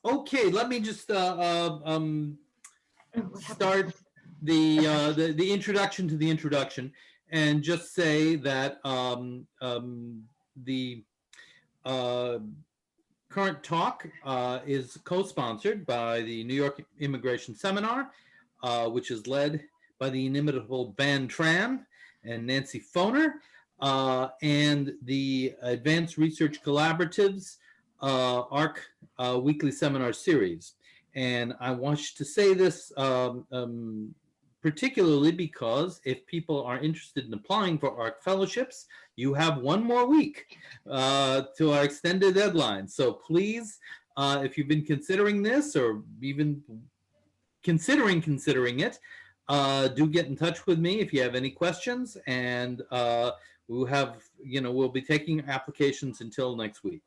Okay, let me just start the introduction to the introduction, and just say that the current talk is co-sponsored by the New York Immigration Seminar, which is led by the inimitable Van Tran and Nancy Foner, and the Advanced Research Collaboratives ARC weekly seminar series. And I want to say this particularly because if people are interested in applying for ARC fellowships, you have one more week to our extended deadline. So please, if you've been considering this or even considering it, do get in touch with me if you have any questions, and we'll be taking applications until next week.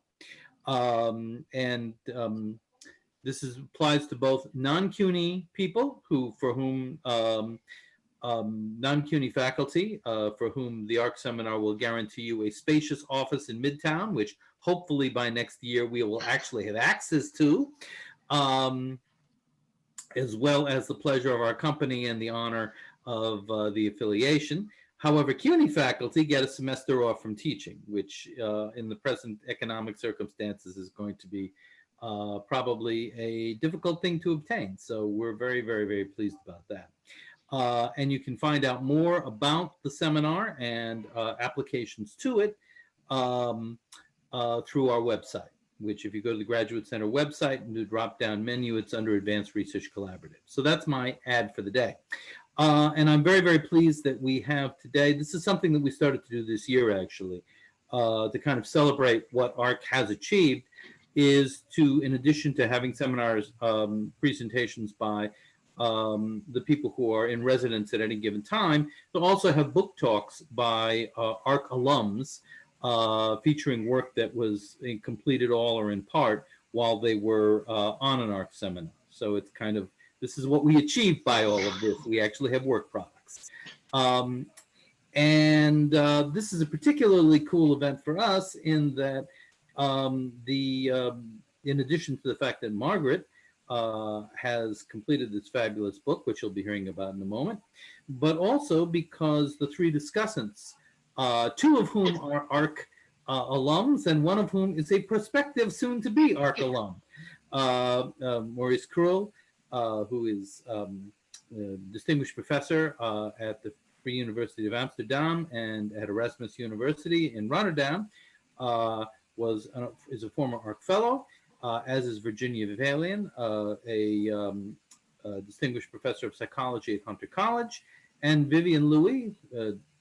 This applies to both non-CUNY people for whom non-CUNY faculty for whom the ARC seminar will guarantee you a spacious office in Midtown, which hopefully by next year we will actually have access to, as well as the pleasure of our company and the honor of the affiliation. However, CUNY faculty get a semester off from teaching, which in the present economic circumstances is going to be probably a difficult thing to obtain. So we're very, very, very pleased about that. And you can find out more about the seminar and applications to it through our website, which if you go to the Graduate Center website and do drop-down menu, it's under Advanced Research Collaborative. So that's my ad for the day. And I'm very, very pleased that we have today, this is something that we started to do this year actually, to kind of celebrate what ARC has achieved, is to, in addition to having seminars, presentations by the people who are in residence at any given time, to also have book talks by ARC alums featuring work that was completed all or in part while they were on an ARC seminar. So it's kind of, this is what we achieved by all of this. We actually have work products. This is a particularly cool event for us in that in addition to the fact that Margaret has completed this fabulous book, which you'll be hearing about in a moment, but also because the three discussants, two of whom are ARC alums, and one of whom is a prospective soon-to-be ARC alum, Maurice Crul, who is a distinguished professor at the Free University of Amsterdam and at Erasmus University in Rotterdam, is a former ARC fellow, as is Virginia Valian, a distinguished professor of psychology at Hunter College, and Vivian Louie,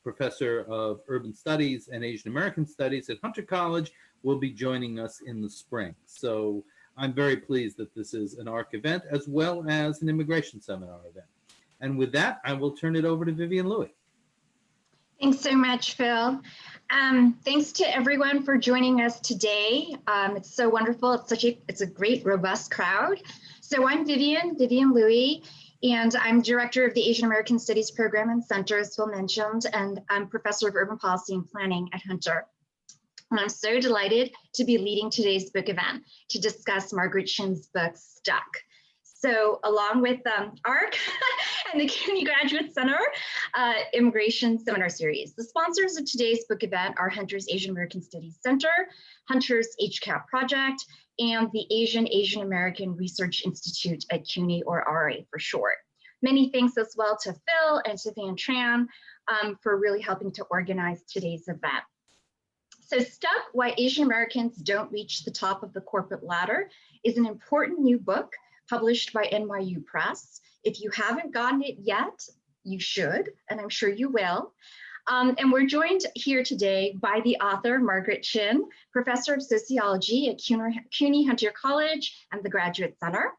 professor of urban studies and Asian American studies at Hunter College, will be joining us in the spring. So I'm very pleased that this is an ARC event as well as an immigration seminar event. And with that, I will turn it over to Vivian Louie. Thanks so much, Phil. Thanks to everyone for joining us today. It's so wonderful. It's a great, robust crowd. So I'm Vivian Louie, and I'm director of the Asian American Studies Program and Center, as Phil mentioned, and I'm professor of urban policy and planning at Hunter. And I'm so delighted to be leading today's book event to discuss Margaret Chin's book, Stuck. So along with ARC and the CUNY Graduate Center Immigration Seminar Series, the sponsors of today's book event are Hunter's Asian American Studies Center, Hunter's HCAP Project, and the Asian American Research Institute at CUNY, or RA for short. Many thanks as well to Phil and to Van Tran for really helping to organize today's event. So Stuck, Why Asian Americans Don't Reach the Top of the Corporate Ladder is an important new book published by NYU Press. If you haven't gotten it yet, you should, and I'm sure you will. And we're joined here today by the author, Margaret Chin, professor of sociology at CUNY Hunter College and the Graduate Center.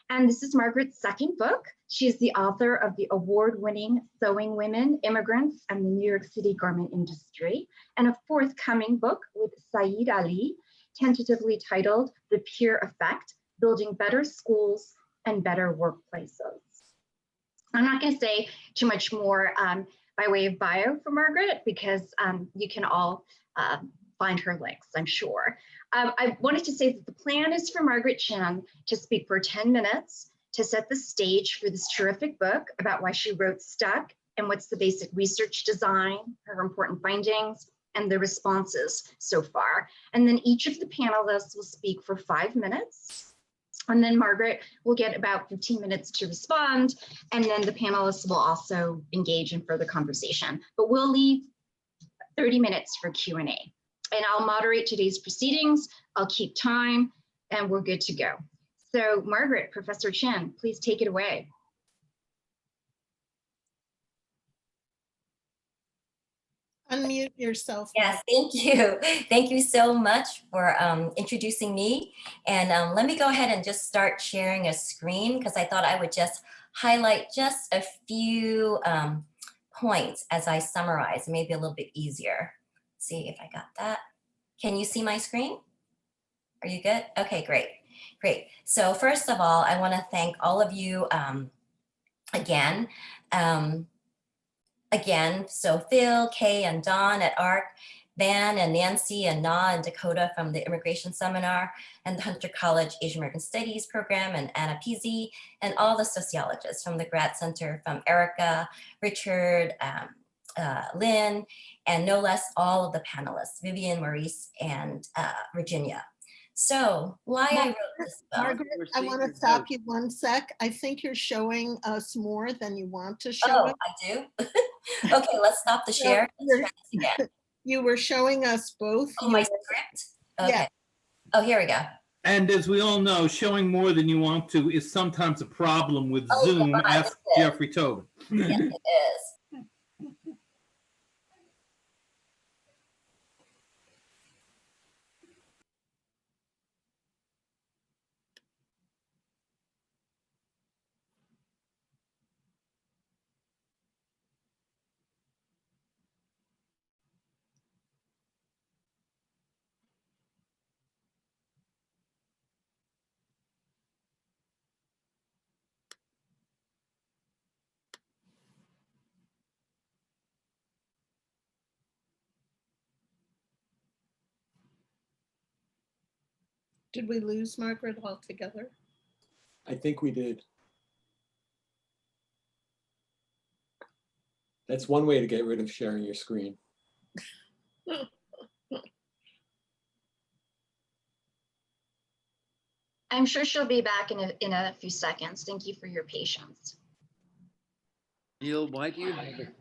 And this is Margaret's second book. She is the author of the award-winning Sewing Women, Immigrants, and the New York City Garment Industry, and a forthcoming book with Saeed Ali, tentatively titled The Peer Effect, Building Better Schools and Better Workplaces. I'm not going to say too much more by way of bio for Margaret, because you can all find her links, I'm sure. I wanted to say that the plan is for Margaret Chen to speak for 10 minutes to set the stage for this terrific book about why she wrote Stuck and what's the basic research design, her important findings, and the responses so far. And then each of the panelists will speak for 5 minutes. And then Margaret will get about 15 minutes to respond. And then the panelists will also engage in further conversation. But we'll leave 30 minutes for Q&A. And I'll moderate today's proceedings. I'll keep time, and we're good to go. So Margaret, Professor Chen, please take it away. Unmute yourself. Yes, thank you. Thank you so much for introducing me. And let me go ahead and just start sharing a screen because I thought I would just highlight just a few points as I summarize, maybe a little bit easier. Let's see if I got that. Can you see my screen? Are you good? Okay, great. Great. So first of all, I want to thank all of you again. So Phil, Kay, and Dawn at ARC, Van and Nancy and Na and Dakota from the Immigration Seminar and the Hunter College Asian American Studies program, and Anna Pizzi, and all the sociologists from the Grad Center, from Erica, Richard, Lynn, and no less all of the panelists, Vivian, Maurice, and Virginia. So why I wrote this book. Margaret, I want to stop you 1 sec. I think you're showing us more than you want to show Oh, us. I do? Okay, let's stop the share. Let's try this again. You were showing us both. Oh, my script? Okay. Yeah. Oh, here we go. And as we all know, showing more than you want to is sometimes a problem with Oh, Zoom. God, Ask it is. Jeffrey Tobin. Yes, it is. Did we lose Margaret altogether? I think we did. That's one way to get rid of sharing your screen. I'm sure she'll be back in a few seconds. Thank you for your patience. Neil, why do you have a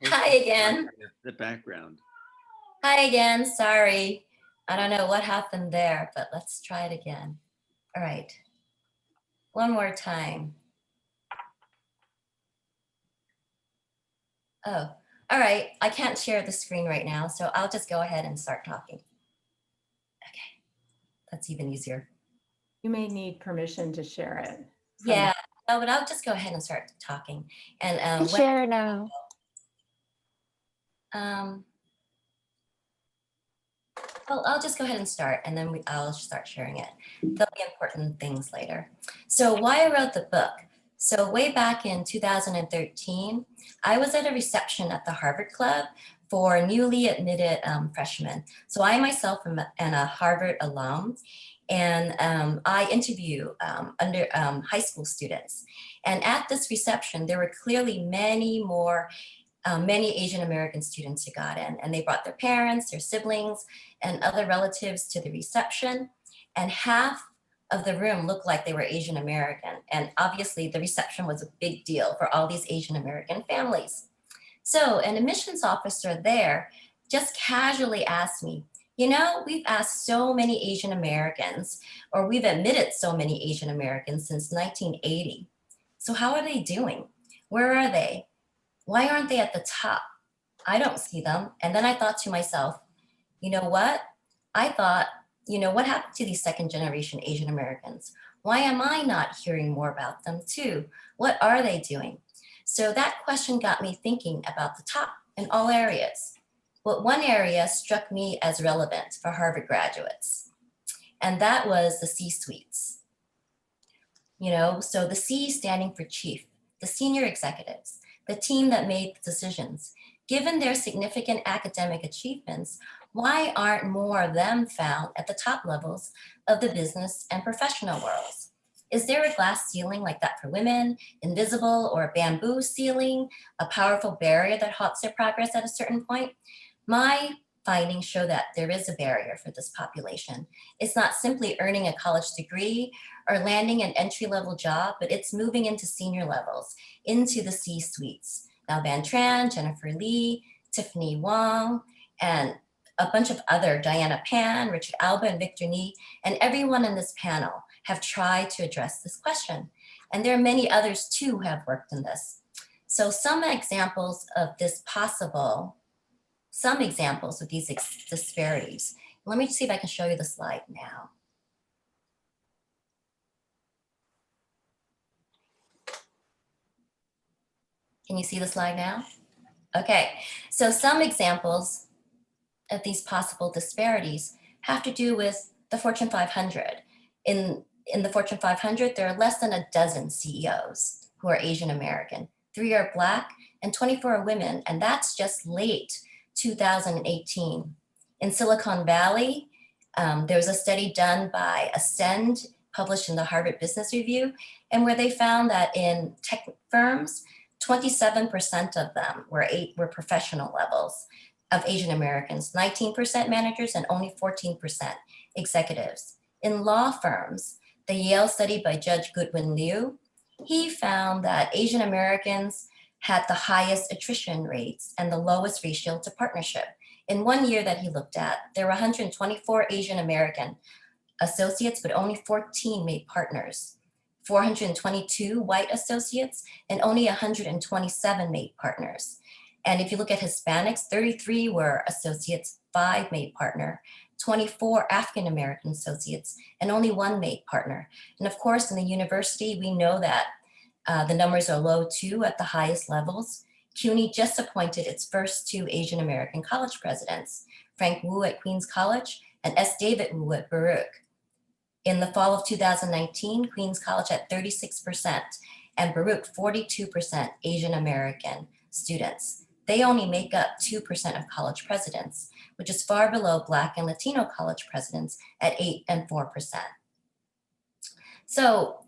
Hi again. the background? Hi again. Sorry. I don't know what happened there, but let's try it again. All right. One more time. Oh, all right. I can't share the screen right now, so I'll just go ahead and start talking. Okay. That's even easier. You may need permission to share it. Yeah, no, but I'll just go ahead and start talking. And Share now. Well, I'll just go ahead and start, and then I'll start sharing it. There'll be important things later. So why I wrote the book. So way back in 2013, I was at a reception at the Harvard Club for newly admitted freshmen. So I myself am a Harvard alum, and I interview high school students. And at this reception, there were clearly many Asian American students who got in, and they brought their parents, their siblings, and other relatives to the reception. And half of the room looked like they were Asian American. And obviously the reception was a big deal for all these Asian American families. So an admissions officer there just casually asked me, you know, we've asked so many Asian Americans, or we've admitted so many Asian Americans since 1980. So how are they doing? Where are they? Why aren't they at the top? I don't see them. And then I thought to myself, you know what? I thought, you know, what happened to these second generation Asian Americans? Why am I not hearing more about them too? What are they doing? So that question got me thinking about the top in all areas. But one area struck me as relevant for Harvard graduates, and that was the C-suites. You know, so the C standing for chief, the senior executives, the team that made the decisions. Given their significant academic achievements, Why aren't more of them found at the top levels of the business and professional worlds? Is there a glass ceiling like that for women, invisible, or a bamboo ceiling, a powerful barrier that halts their progress at a certain point? My findings show that there is a barrier for this population. It's not simply earning a college degree or landing an entry-level job, but it's moving into senior levels, into the C-suites. Now, Van Tran, Jennifer Lee, Tiffany Wong, and a bunch of other, Diana Pan, Richard Alba, and Victor Nee, and everyone in this panel have tried to address this question. And there are many others too who have worked in this. So some examples of this possible, some examples of these disparities. Let me see if I can show you the slide now. Can you see the slide now? Okay, so some examples of these possible disparities have to do with the Fortune 500. In the Fortune 500, there are less than a dozen CEOs who are Asian American. 3 are Black and 24 are women, and that's just late 2018. In Silicon Valley, there was a study done by Ascend, published in the Harvard Business Review, and where they found that in tech firms, 27% of them were professional levels of Asian Americans, 19% managers, and only 14% executives. In law firms, the Yale study by Judge Goodwin Liu, he found that Asian Americans had the highest attrition rates and the lowest ratio to partnership. In 1 year that he looked at, there were 124 Asian American associates, but only 14 made partners. 422 white associates and only 127 made partners. And if you look at Hispanics, 33 were associates, 5 made partner, 24 African-American associates, and only 1 made partner. And of course, in the university, we know that the numbers are low too at the highest levels. CUNY just appointed its first 2 Asian American college presidents, Frank Wu at Queens College and S. David Wu at Baruch. In the fall of 2019, Queens College had 36% and Baruch 42% Asian American students. They only make up 2% of college presidents, which is far below Black and Latino college presidents at 8 and 4%. So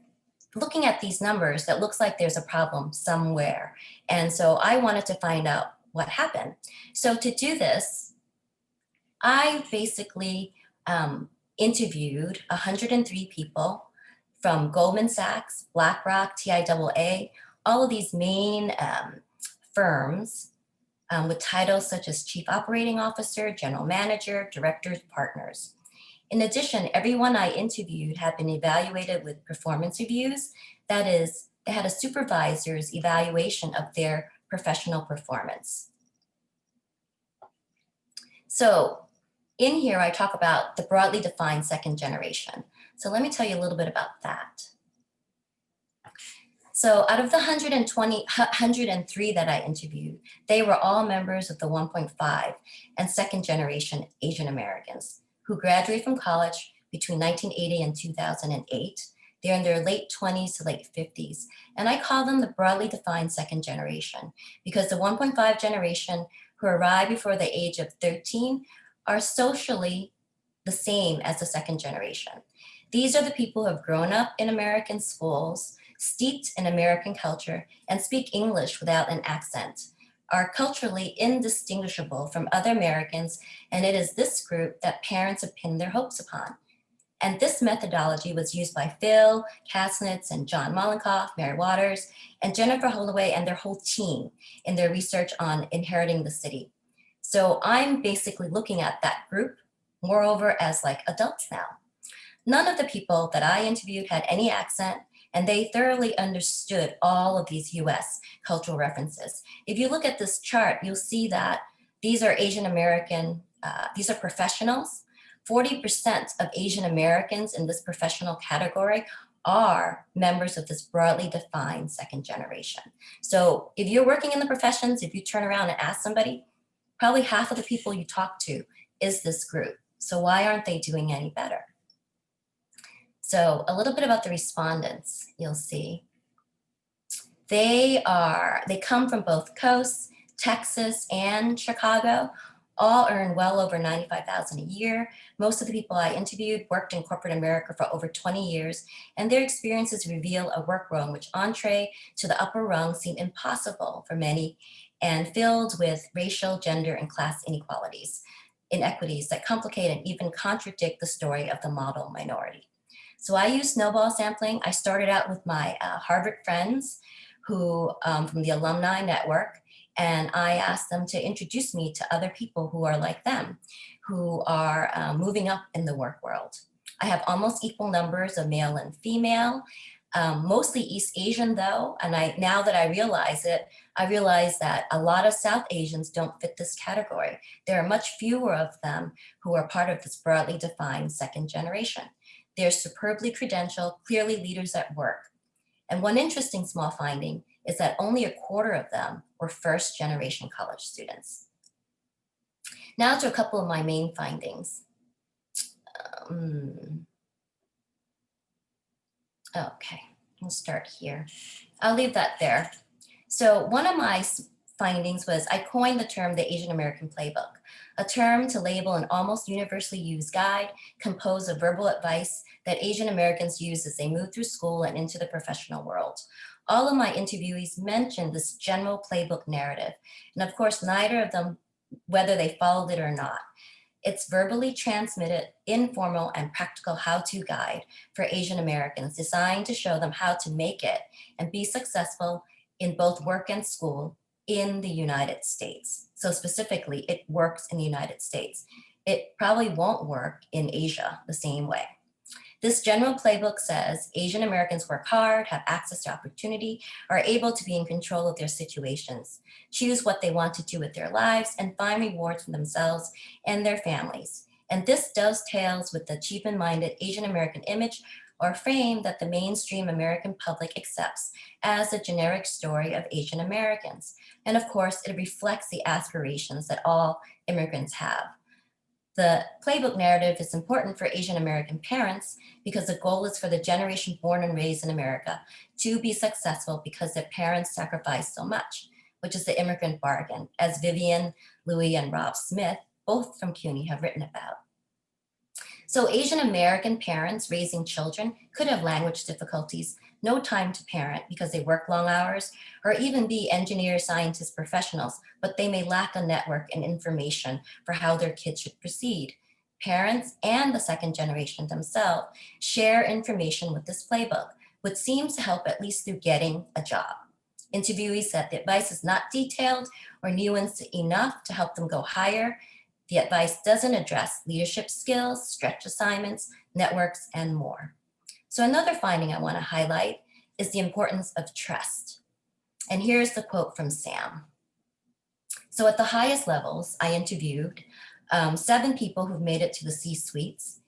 looking at these numbers, that looks like there's a problem somewhere. And so I wanted to find out what happened. So to do this, I basically interviewed 103 people from Goldman Sachs, BlackRock, TIAA, all of these main firms with titles such as Chief Operating Officer, General Manager, Directors, Partners. In addition, everyone I interviewed had been evaluated with performance reviews. That is, they had a supervisor's evaluation of their professional performance. So in here, I talk about the broadly defined second generation. So let me tell you a little bit about that. So out of the 103 that I interviewed, they were all members of the 1.5 and second generation Asian Americans who graduated from college between 1980 and 2008. They're in their late 20s to late 50s. And I call them the broadly defined second generation because the 1.5 generation who arrived before the age of 13 are socially the same as the second generation. These are the people who have grown up in American schools, steeped in American culture, and speak English without an accent, are culturally indistinguishable from other Americans, and it is this group that parents have pinned their hopes upon. And this methodology was used by Phil Kasnitz and John Mollenkoff, Mary Waters, and Jennifer Holloway and their whole team in their research on inheriting the city. So I'm basically looking at that group, moreover, as like adults now. None of the people that I interviewed had any accent, and they thoroughly understood all of these US cultural references. If you look at this chart, you'll see that these are Asian American, these are professionals. 40% of Asian Americans in this professional category are members of this broadly defined second generation. So if you're working in the professions, if you turn around and ask somebody, probably half of the people you talk to is this group. So why aren't they doing any better? So a little bit about the respondents, you'll see. They come from both coasts, Texas and Chicago. All earn well over $95,000 a year. Most of the people I interviewed worked in corporate America for over 20 years, and their experiences reveal a work world in which entree to the upper rung seemed impossible for many and filled with racial, gender, and class inequities that complicate and even contradict the story of the model minority. So I use snowball sampling. I started out with my Harvard friends who from the alumni network, and I asked them to introduce me to other people who are like them, who are moving up in the work world. I have almost equal numbers of male and female, mostly East Asian though, and now that I realize it, I realize that a lot of South Asians don't fit this category. There are much fewer of them who are part of this broadly defined second generation. They're superbly credentialed, clearly leaders at work. And one interesting small finding is that only a quarter of them were first generation college students. Now to a couple of my main findings. Okay, we'll start here. I'll leave that there. So one of my findings was I coined the term the Asian American Playbook, a term to label an almost universally used guide composed of verbal advice that Asian Americans use as they move through school and into the professional world. All of my interviewees mentioned this general playbook narrative. And of course, neither of them, whether they followed it or not. It's verbally transmitted, informal and practical how-to guide for Asian Americans designed to show them how to make it and be successful in both work and school in the United States. So specifically, it works in the United States. It probably won't work in Asia the same way. This general playbook says Asian Americans work hard, have access to opportunity, are able to be in control of their situations, choose what they want to do with their lives, and find rewards for themselves and their families. And this dovetails with the achievement-minded Asian American image or frame that the mainstream American public accepts as a generic story of Asian Americans. And of course, it reflects the aspirations that all immigrants have. The playbook narrative is important for Asian American parents because the goal is for the generation born and raised in America to be successful because their parents sacrificed so much, which is the immigrant bargain, as Vivian, Louie, and Rob Smith, both from CUNY, have written about. So Asian American parents raising children could have language difficulties, no time to parent because they work long hours, or even be engineers, scientists, professionals, but they may lack a network and information for how their kids should proceed. Parents and the second generation themselves share information with this playbook, which seems to help at least through getting a job. Interviewees said the advice is not detailed or nuanced enough to help them go higher. The advice doesn't address leadership skills, stretch assignments, networks, and more. So another finding I want to highlight is the importance of trust. And here's the quote from Sam. So at the highest levels, I interviewed 7 people who've made it to the C-suites,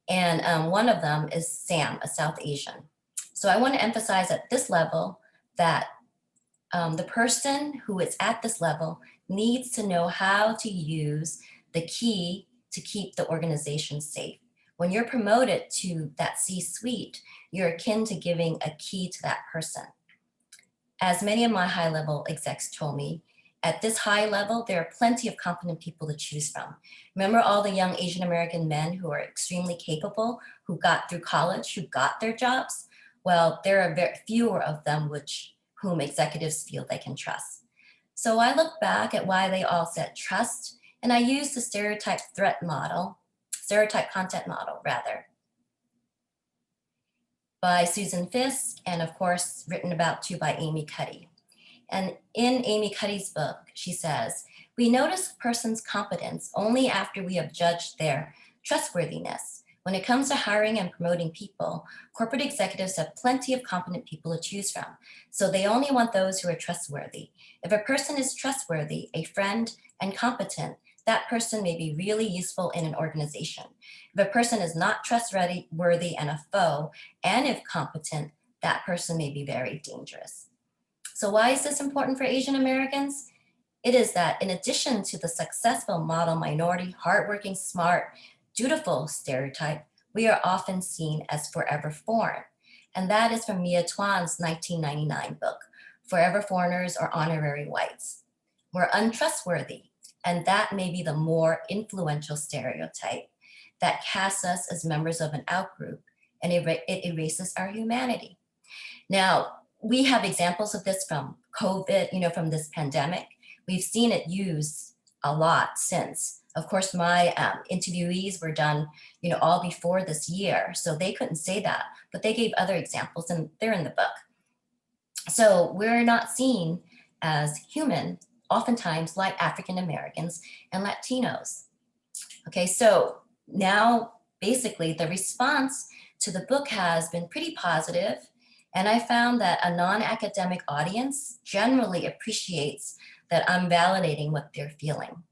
and one of them is Sam, a South Asian. So I want to emphasize at this level that the person who is at this level needs to know how to use the key to keep the organization safe. When you're promoted to that C-suite, you're akin to giving a key to that person. As many of my high-level execs told me, at this high level, there are plenty of competent people to choose from. Remember all the young Asian American men who are extremely capable, who got through college, who got their jobs? Well, there are very fewer of them whom executives feel they can trust. So I look back at why they all said trust, and I used the stereotype content model rather, by Susan Fisk, and of course, written about too by Amy Cuddy. And in Amy Cuddy's book, she says, we notice a person's competence only after we have judged their trustworthiness. When it comes to hiring and promoting people, corporate executives have plenty of competent people to choose from. So they only want those who are trustworthy. If a person is trustworthy, a friend, and competent, that person may be really useful in an organization. If a person is not trustworthy and a foe, and if competent, that person may be very dangerous. So why is this important for Asian Americans? It is that in addition to the successful model minority, hardworking, smart, dutiful stereotype, we are often seen as forever foreign. And that is from Mia Tuan's 1999 book, Forever Foreigners or Honorary Whites. We're untrustworthy. And that may be the more influential stereotype that casts us as members of an outgroup, and it erases our humanity. Now, we have examples of this from COVID, from this pandemic. We've seen it used a lot since. Of course, my interviewees were done, all before this year, so they couldn't say that, but they gave other examples and they're in the book. So we're not seen as human, oftentimes like African Americans and Latinos. Okay, so now basically the response to the book has been pretty positive, and I found that a non-academic audience generally appreciates that I'm validating what they're feeling.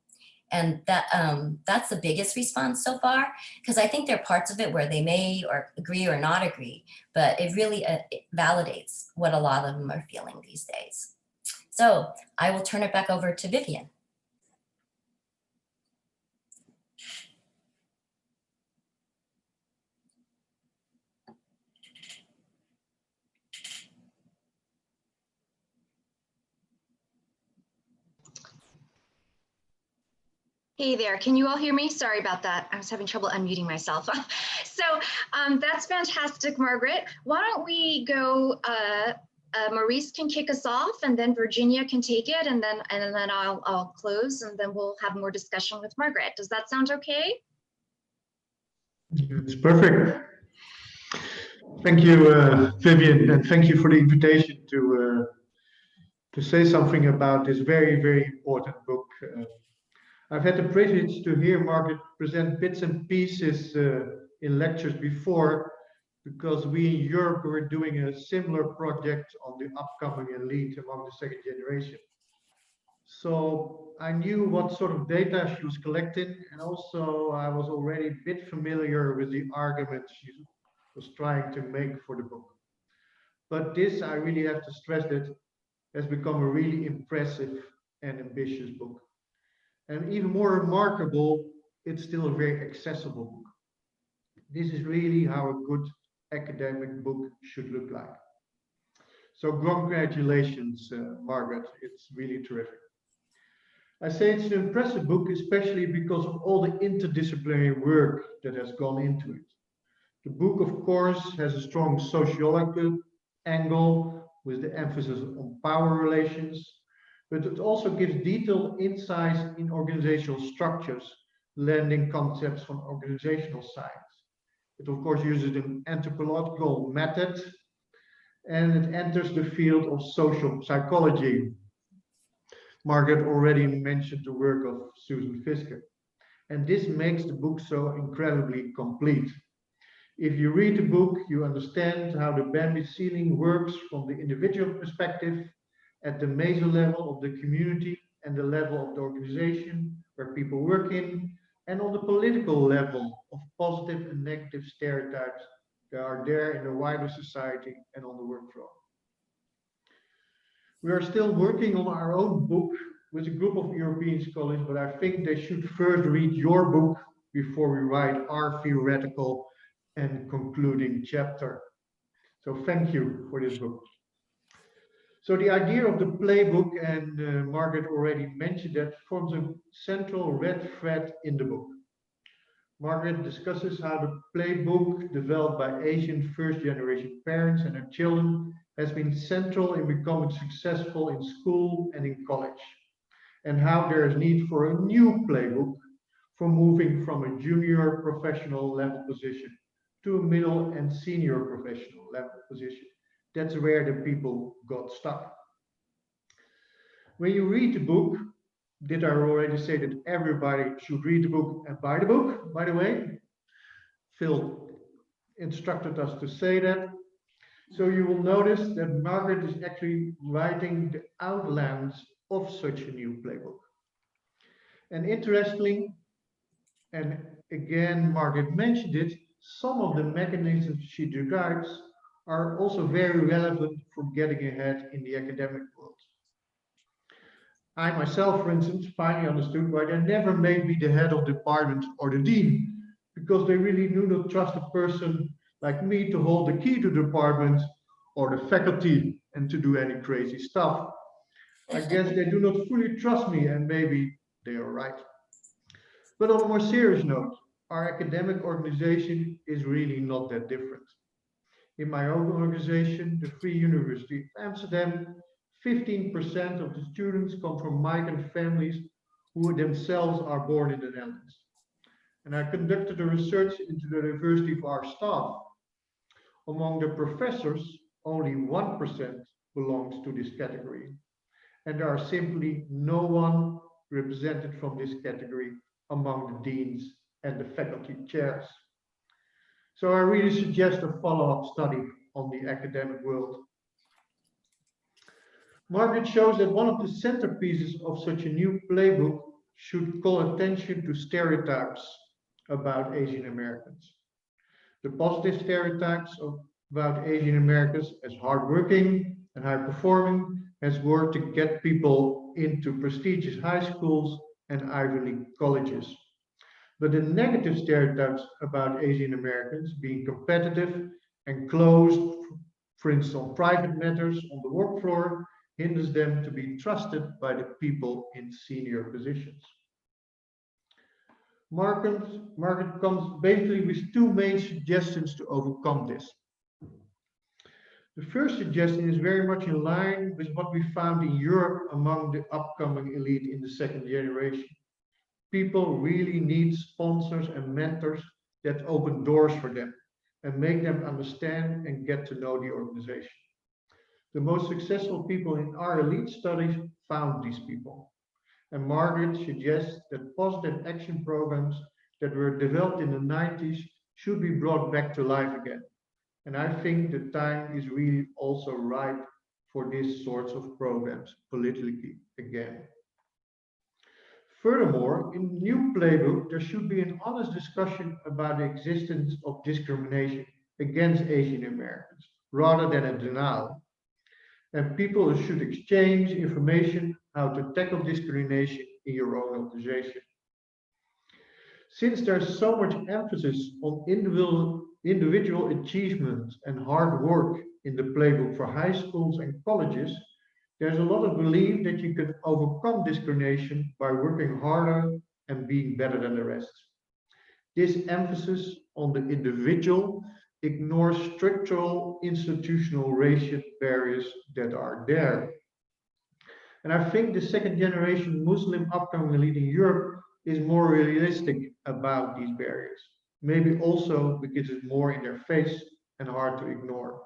And that's the biggest response so far, because I think there are parts of it where they may or agree or not agree, but it really it validates what a lot of them are feeling these days. So I will turn it back over to Vivian. Hey there, can you all hear me? Sorry about that. I was having trouble unmuting myself. So that's fantastic, Margaret. Why don't we go, Maurice can kick us off, and then Virginia can take it, and then I'll close, and then we'll have more discussion with Margaret. Does that sound okay? It's perfect. Thank you, Vivian, and thank you for the invitation to say something about this very, very important book. I've had the privilege to hear Margaret present bits and pieces in lectures before, because we in Europe were doing a similar project on the upcoming elite among the second generation. So I knew what sort of data she was collecting, and also I was already a bit familiar with the arguments she was trying to make for the book. But this, I really have to stress, that has become a really impressive and ambitious book. And even more remarkable, it's still a very accessible book. This is really how a good academic book should look like. So congratulations, Margaret. It's really terrific. I say it's an impressive book, especially because of all the interdisciplinary work that has gone into it. The book, of course, has a strong sociological angle with the emphasis on power relations, but it also gives detailed insights in organizational structures, lending concepts from organizational science. It, of course, uses an anthropological method, and it enters the field of social psychology. Margaret already mentioned the work of Susan Fisker, and this makes the book so incredibly complete. If you read the book, you understand how the bandwidth ceiling works from the individual perspective, at the meso level of the community and the level of the organization where people work in, and on the political level of positive and negative stereotypes that are there in the wider society and on the work floor. We are still working on our own book with a group of European scholars, but I think they should first read your book before we write our theoretical and concluding chapter. So thank you for this book. So the idea of the playbook, and Margaret already mentioned that, forms a central red thread in the book. Margaret discusses how the playbook developed by Asian first-generation parents and their children has been central in becoming successful in school and in college, and how there is need for a new playbook for moving from a junior professional level position to a middle and senior professional level position. That's where the people got stuck. When you read the book, did I already say that everybody should read the book and buy the book, by the way? Phil instructed us to say that. So you will notice that Margaret is actually writing the outlines of such a new playbook. And interestingly, and again, Margaret mentioned it, some of the mechanisms she describes are also very relevant for getting ahead in the academic world. I myself, for instance, finally understood why they never made me the head of the department or the dean, because they really do not trust a person like me to hold the key to the department or the faculty and to do any crazy stuff. I guess they do not fully trust me, and maybe they are right. But on a more serious note, our academic organization is really not that different. In my own organization, the Free University of Amsterdam, 15% of the students come from migrant families who themselves are born in the Netherlands. And I conducted a research into the diversity of our staff. Among the professors, only 1% belongs to this category. And there are simply no one represented from this category among the deans and the faculty chairs. So I really suggest a follow-up study on the academic world. Margaret shows that one of the centerpieces of such a new playbook should call attention to stereotypes about Asian Americans. The positive stereotypes about Asian Americans as hardworking and high-performing has worked to get people into prestigious high schools and Ivy League colleges. But the negative stereotypes about Asian Americans being competitive and closed, for instance, on private matters on the work floor, hinders them to be trusted by the people in senior positions. Margaret comes basically with two main suggestions to overcome this. The first suggestion is very much in line with what we found in Europe among the upcoming elite in the second generation. People really need sponsors and mentors that open doors for them and make them understand and get to know the organization. The most successful people in our elite studies found these people. And Margaret suggests that positive action programs that were developed in the 90s should be brought back to life again. And I think the time is really also right for these sorts of programs politically again. Furthermore, in the new playbook, there should be an honest discussion about the existence of discrimination against Asian Americans, rather than a denial. And people should exchange information how to tackle discrimination in your own organization. Since there's so much emphasis on individual achievement and hard work in the playbook for high schools and colleges, there's a lot of belief that you can overcome discrimination by working harder and being better than the rest. This emphasis on the individual ignores structural institutional racial barriers that are there. And I think the second generation Muslim upcoming elite in Europe is more realistic about these barriers. Maybe also because it's more in their face and hard to ignore.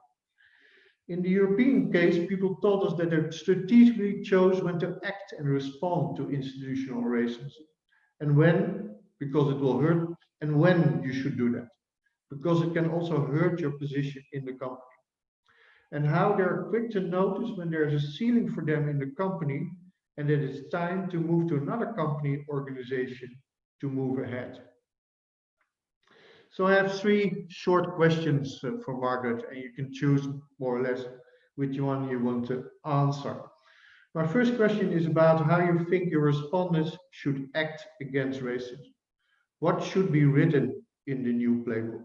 In the European case, people told us that they strategically chose when to act and respond to institutional racism. And when, because it will hurt, and when you should do that, because it can also hurt your position in the company. And how they're quick to notice when there's a ceiling for them in the company and that it's time to move to another company organization to move ahead. So I have three short questions for Margaret, and you can choose more or less which one you want to answer. My first question is about how you think your respondents should act against racism. What should be written in the new playbook?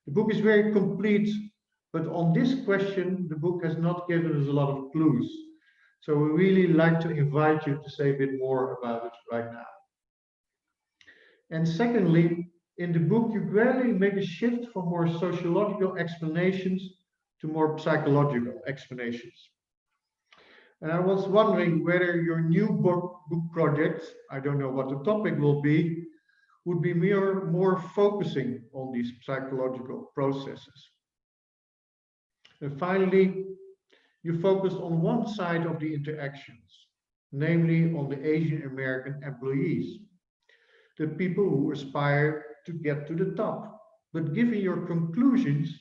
The book is very complete, but on this question, the book has not given us a lot of clues. So we really like to invite you to say a bit more about it right now. And secondly, in the book, you gradually make a shift from more sociological explanations to more psychological explanations. And I was wondering whether your new book project, I don't know what the topic will be, would be more focusing on these psychological processes. And finally, you focused on one side of the interactions, namely on the Asian American employees, the people who aspire to get to the top. But given your conclusions,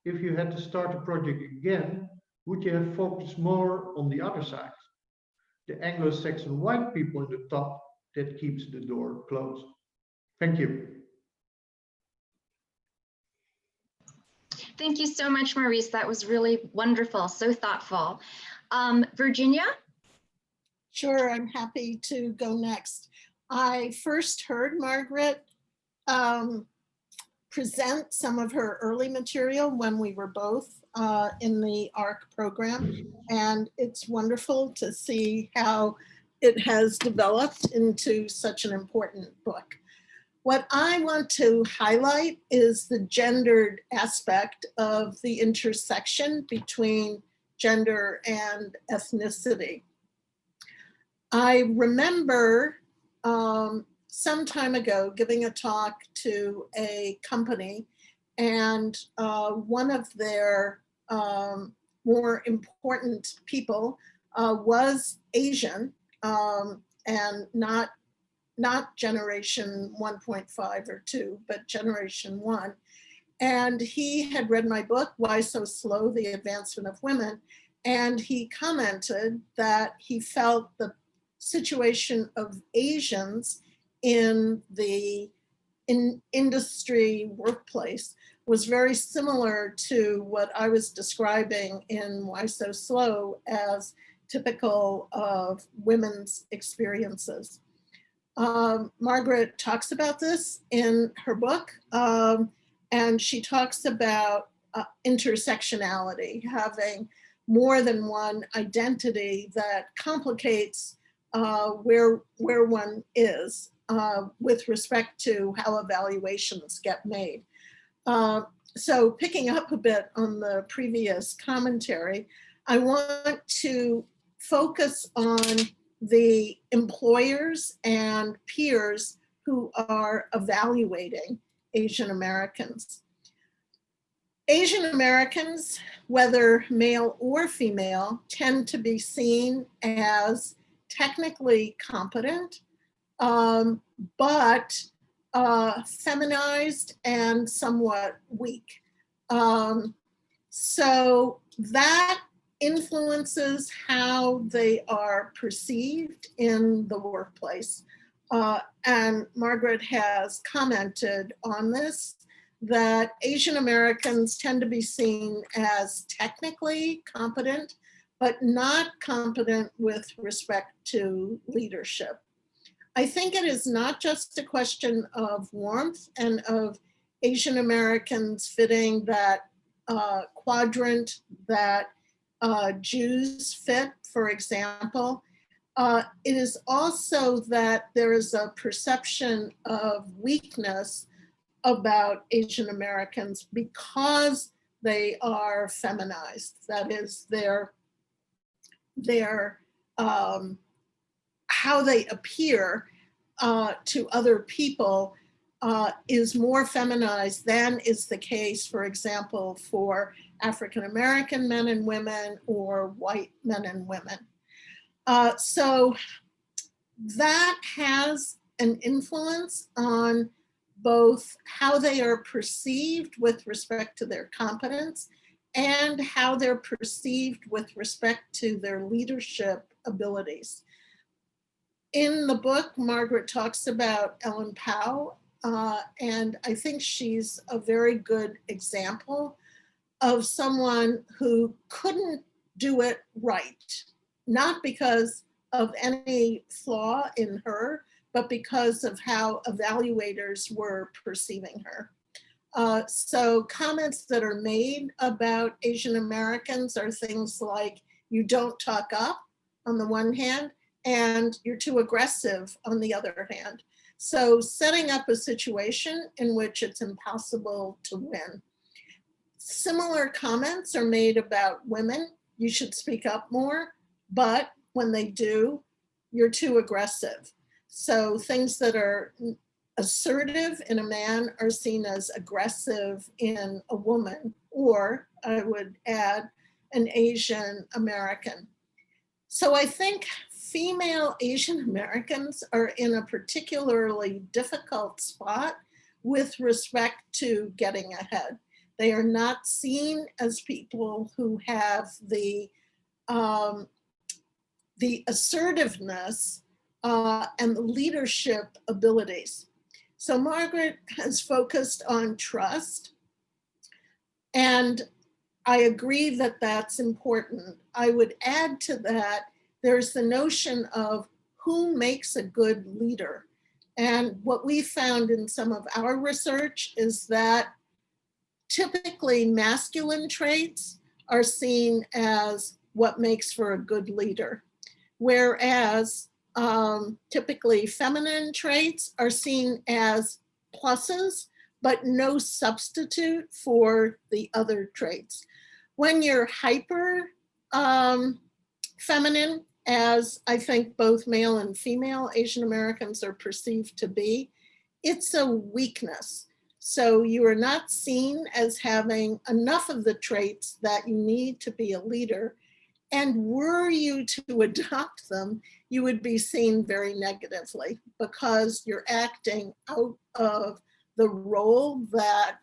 if you had to start a project again, would you have focused more on the other side, the Anglo-Saxon white people in the top that keeps the door closed? Thank you. Thank you so much, Maurice. That was really wonderful, so thoughtful. Virginia? Sure, I'm happy to go next. I first heard Margaret present some of her early material when we were both in the ARC program. And it's wonderful to see how it has developed into such an important book. What I want to highlight is the gendered aspect of the intersection between gender and ethnicity. I remember some time ago giving a talk to a company, and one of their more important people was Asian, and not generation 1.5 or 2, but generation 1. And he had read my book, Why So Slow? The Advancement of Women. And he commented that he felt the situation of Asians in the industry workplace was very similar to what I was describing in Why So Slow as typical of women's experiences. Margaret talks about this in her book, and she talks about intersectionality, having more than one identity that complicates where one is with respect to how evaluations get made. So picking up a bit on the previous commentary, I want to focus on the employers and peers who are evaluating Asian Americans. Asian Americans, whether male or female, tend to be seen as technically competent, but feminized and somewhat weak. So that influences how they are perceived in the workplace. And Margaret has commented on this, that Asian Americans tend to be seen as technically competent, but not competent with respect to leadership. I think it is not just a question of warmth and of Asian Americans fitting that quadrant that Jews fit, for example. It is also that there is a perception of weakness about Asian Americans because they are feminized. That is, how they appear to other people is more feminized than is the case, for example, for African American men and women or white men and women. So that has an influence on both how they are perceived with respect to their competence and how they're perceived with respect to their leadership abilities. In the book, Margaret talks about Ellen Pao, and I think she's a very good example of someone who couldn't do it right, not because of any flaw in her, but because of how evaluators were perceiving her. So comments that are made about Asian Americans are things like, you don't talk up on the one hand, and you're too aggressive on the other hand. So setting up a situation in which it's impossible to win. Similar comments are made about women. You should speak up more, but when they do, you're too aggressive. So things that are assertive in a man are seen as aggressive in a woman, or I would add, an Asian American. So I think female Asian Americans are in a particularly difficult spot with respect to getting ahead. They are not seen as people who have the assertiveness and the leadership abilities. So Margaret has focused on trust, and I agree that that's important. I would add to that, there's the notion of who makes a good leader. And what we found in some of our research is that typically masculine traits are seen as what makes for a good leader. Whereas typically feminine traits are seen as pluses, but no substitute for the other traits. When you're hyper feminine, as I think both male and female Asian Americans are perceived to be, it's a weakness. So you are not seen as having enough of the traits that you need to be a leader. And were you to adopt them, you would be seen very negatively because you're acting out of the role that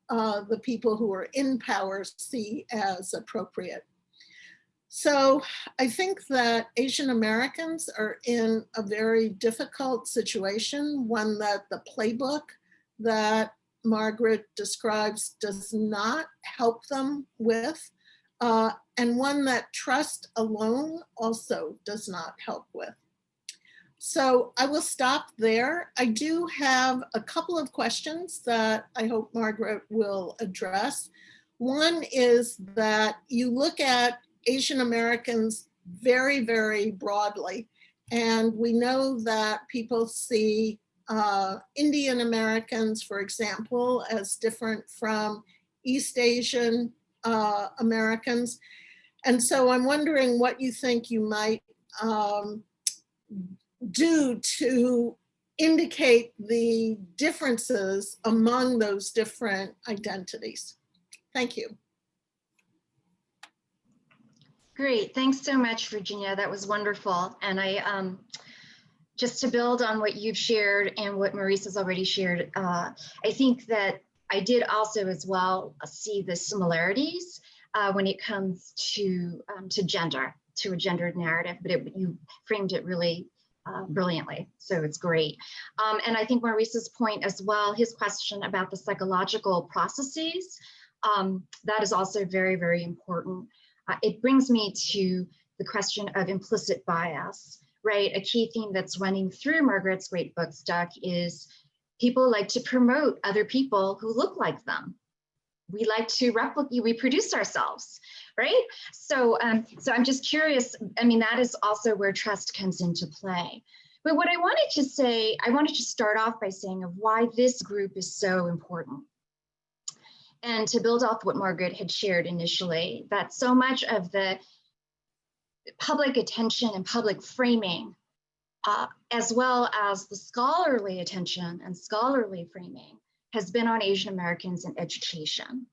the people who are in power see as appropriate. So I think that Asian Americans are in a very difficult situation, one that the playbook that Margaret describes does not help them with, and one that trust alone also does not help with. So I will stop there. I do have a couple of questions that I hope Margaret will address. One is that you look at Asian Americans very, very broadly, and we know that people see Indian Americans, for example, as different from East Asian Americans. And so I'm wondering what you think you might do to indicate the differences among those different identities. Thank you. Great, thanks so much, Virginia. That was wonderful. And I, just to build on what you've shared and what Maurice has already shared, I think that I did also as well see the similarities when it comes to gender, to a gendered narrative, but you framed it really brilliantly, so it's great. And I think Maurice's point as well, his question about the psychological processes, that is also very, very important. It brings me to the question of implicit bias, right? A key theme that's running through Margaret's great book, Stuck, is people like to promote other people who look like them. We like to reproduce ourselves, right? So, so I'm just curious, I mean, that is also where trust comes into play. But what I wanted to say, I wanted to start off by saying of why this group is so important. And to build off what Margaret had shared initially, that so much of the public attention and public framing, as well as the scholarly attention and scholarly framing, has been on Asian Americans in education.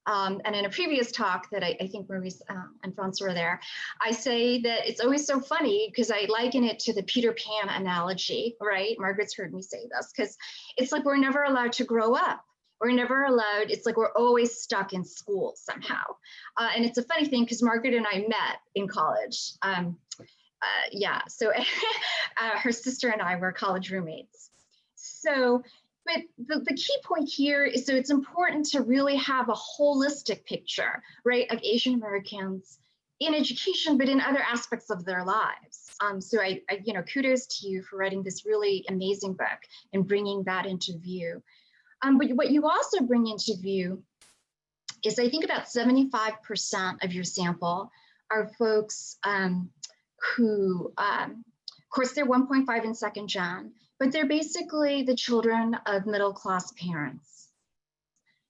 And in a previous talk that I think Maurice and Francois were there, I say that it's always so funny because I liken it to the Peter Pan analogy, right? Margaret's heard me say this, because it's like we're never allowed to grow up. We're never allowed, it's like we're always stuck in school somehow. And it's a funny thing because Margaret and I met in college. Yeah, so her sister and I were college roommates. So, but the key point here is, so it's important to really have a holistic picture, right, of Asian Americans in education, but in other aspects of their lives. So I kudos to you for writing this really amazing book and bringing that into view. But what you also bring into view is I think about 75% of your sample are folks who, of course, they're 1.5 in second gen, but they're basically the children of middle-class parents.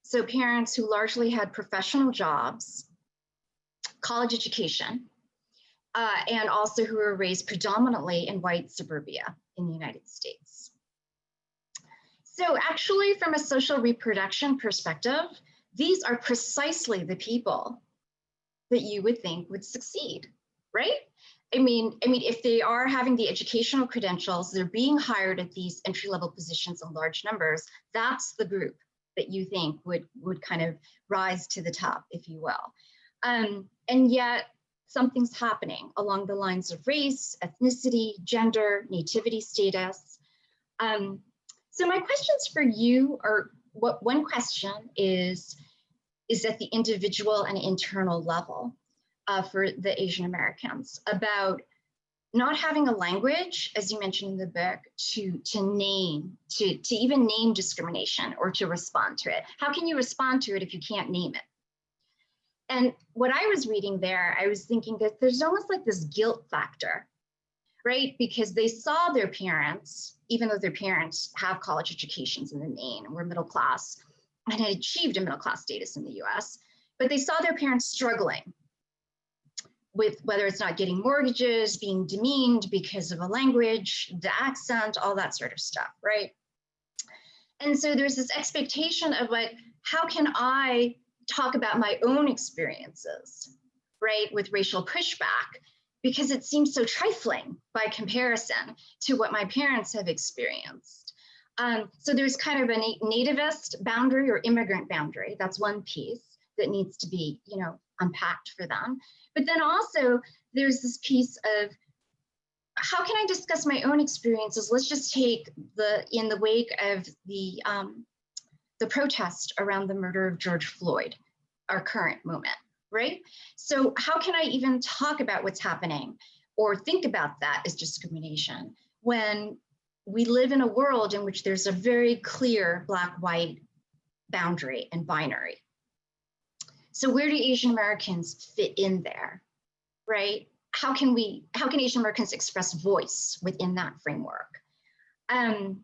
So parents who largely had professional jobs, college education, and also who were raised predominantly in white suburbia in the United States. So actually, from a social reproduction perspective, these are precisely the people that you would think would succeed, right? I mean, if they are having the educational credentials, they're being hired at these entry-level positions in large numbers, that's the group that you think would kind of rise to the top, if you will. And yet, something's happening along the lines of race, ethnicity, gender, nativity status. So my questions for you are, one question is at the individual and internal level for the Asian Americans about not having a language, as you mentioned in the book, to even name discrimination or to respond to it. How can you respond to it if you can't name it? And what I was reading there, I was thinking that there's almost like this guilt factor, right? Because they saw their parents, even though their parents have college educations in the main and were middle class and had achieved a middle class status in the US, but they saw their parents struggling with whether it's not getting mortgages, being demeaned because of a language, the accent, all that sort of stuff, right? And so there's this expectation of like, how can I talk about my own experiences, right, with racial pushback, because it seems so trifling by comparison to what my parents have experienced. So there's kind of a nativist boundary or immigrant boundary. That's one piece that needs to be, you know, unpacked for them. But then also there's this piece of how can I discuss my own experiences? Let's just take in the wake of the protest around the murder of George Floyd, our current moment, right? So how can I even talk about what's happening or think about that as discrimination when we live in a world in which there's a very clear black-white boundary and binary? So where do Asian Americans fit in there, right? How can Asian Americans express voice within that framework? And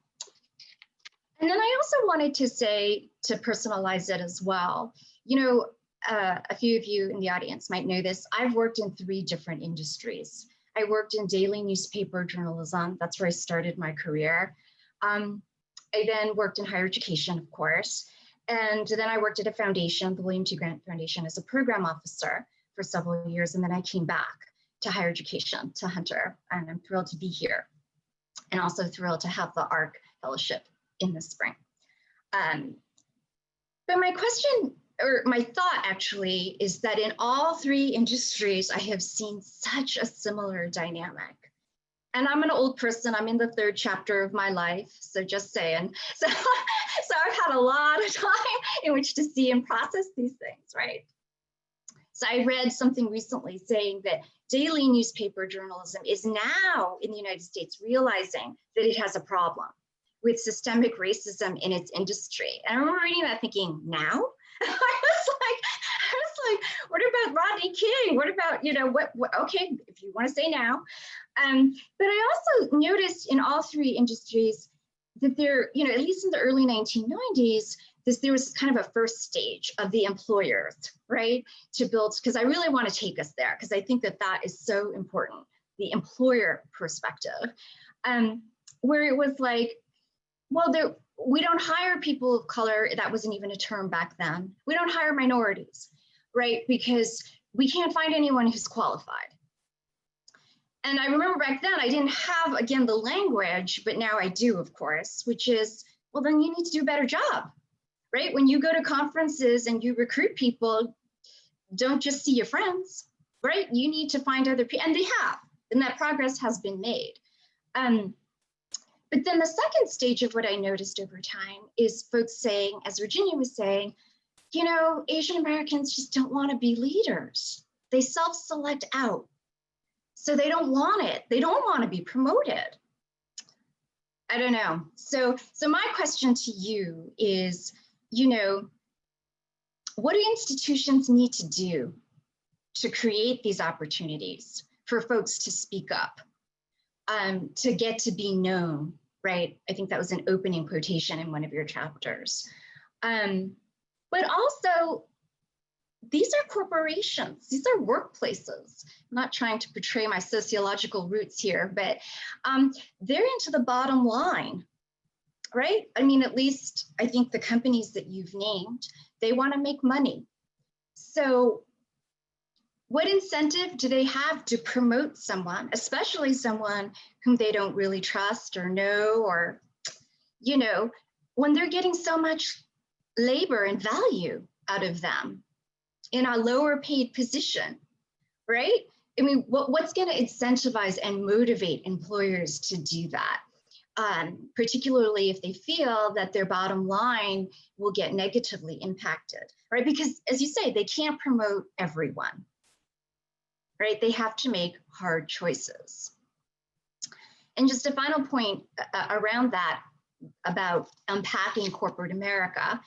then I also wanted to say, to personalize it as well, you know, a few of you in the audience might know this, I've worked in 3 different industries. I worked in daily newspaper journalism, that's where I started my career. I then worked in higher education, of course, and then I worked at a foundation, the William T. Grant Foundation, as a program officer for several years, and then I came back to higher education, to Hunter, and I'm thrilled to be here, and also thrilled to have the ARC Fellowship in the spring. But my question, or my thought actually, is that in all 3 industries, I have seen such a similar dynamic. And I'm an old person, I'm in the 3rd chapter of my life, so just saying. So I've had a lot of time in which to see and process these things, right? So I read something recently saying that daily newspaper journalism is now in the United States realizing that it has a problem with systemic racism in its industry. And I remember reading that thinking, now? I was like, what about Rodney King? What about, you know, what okay, if you want to say now. But I also noticed in all 3 industries that there, you know, at least in the early 1990s, there was kind of a first stage of the employers, right? To build, because I really want to take us there, because I think that that is so important, the employer perspective, where it was like, well, we don't hire people of color. That wasn't even a term back then. We don't hire minorities, right? Because we can't find anyone who's qualified. And I remember back then, I didn't have, again, the language, but now I do, of course, which is, well, then you need to do a better job, right? When you go to conferences and you recruit people, don't just see your friends, right? You need to find other people, and they have, and that progress has been made. But then the second stage of what I noticed over time is folks saying, as Virginia was saying, you know, Asian Americans just don't want to be leaders. They self-select out. So they don't want it. They don't want to be promoted. I don't know. So my question to you is, you know, what do institutions need to do to create these opportunities for folks to speak up, to get to be known, right? I think that was an opening quotation in one of your chapters. But also, these are corporations, these are workplaces. I'm not trying to portray my sociological roots here, but they're into the bottom line, right? I mean, at least I think the companies that you've named, they want to make money. So what incentive do they have to promote someone, especially someone whom they don't really trust or know, or, you know, when they're getting so much labor and value out of them in a lower paid position, right? I mean, what's going to incentivize and motivate employers to do that? Particularly if they feel that their bottom line will get negatively impacted, right? Because as you say, they can't promote everyone, right? They have to make hard choices. And just a final point around that about unpacking corporate America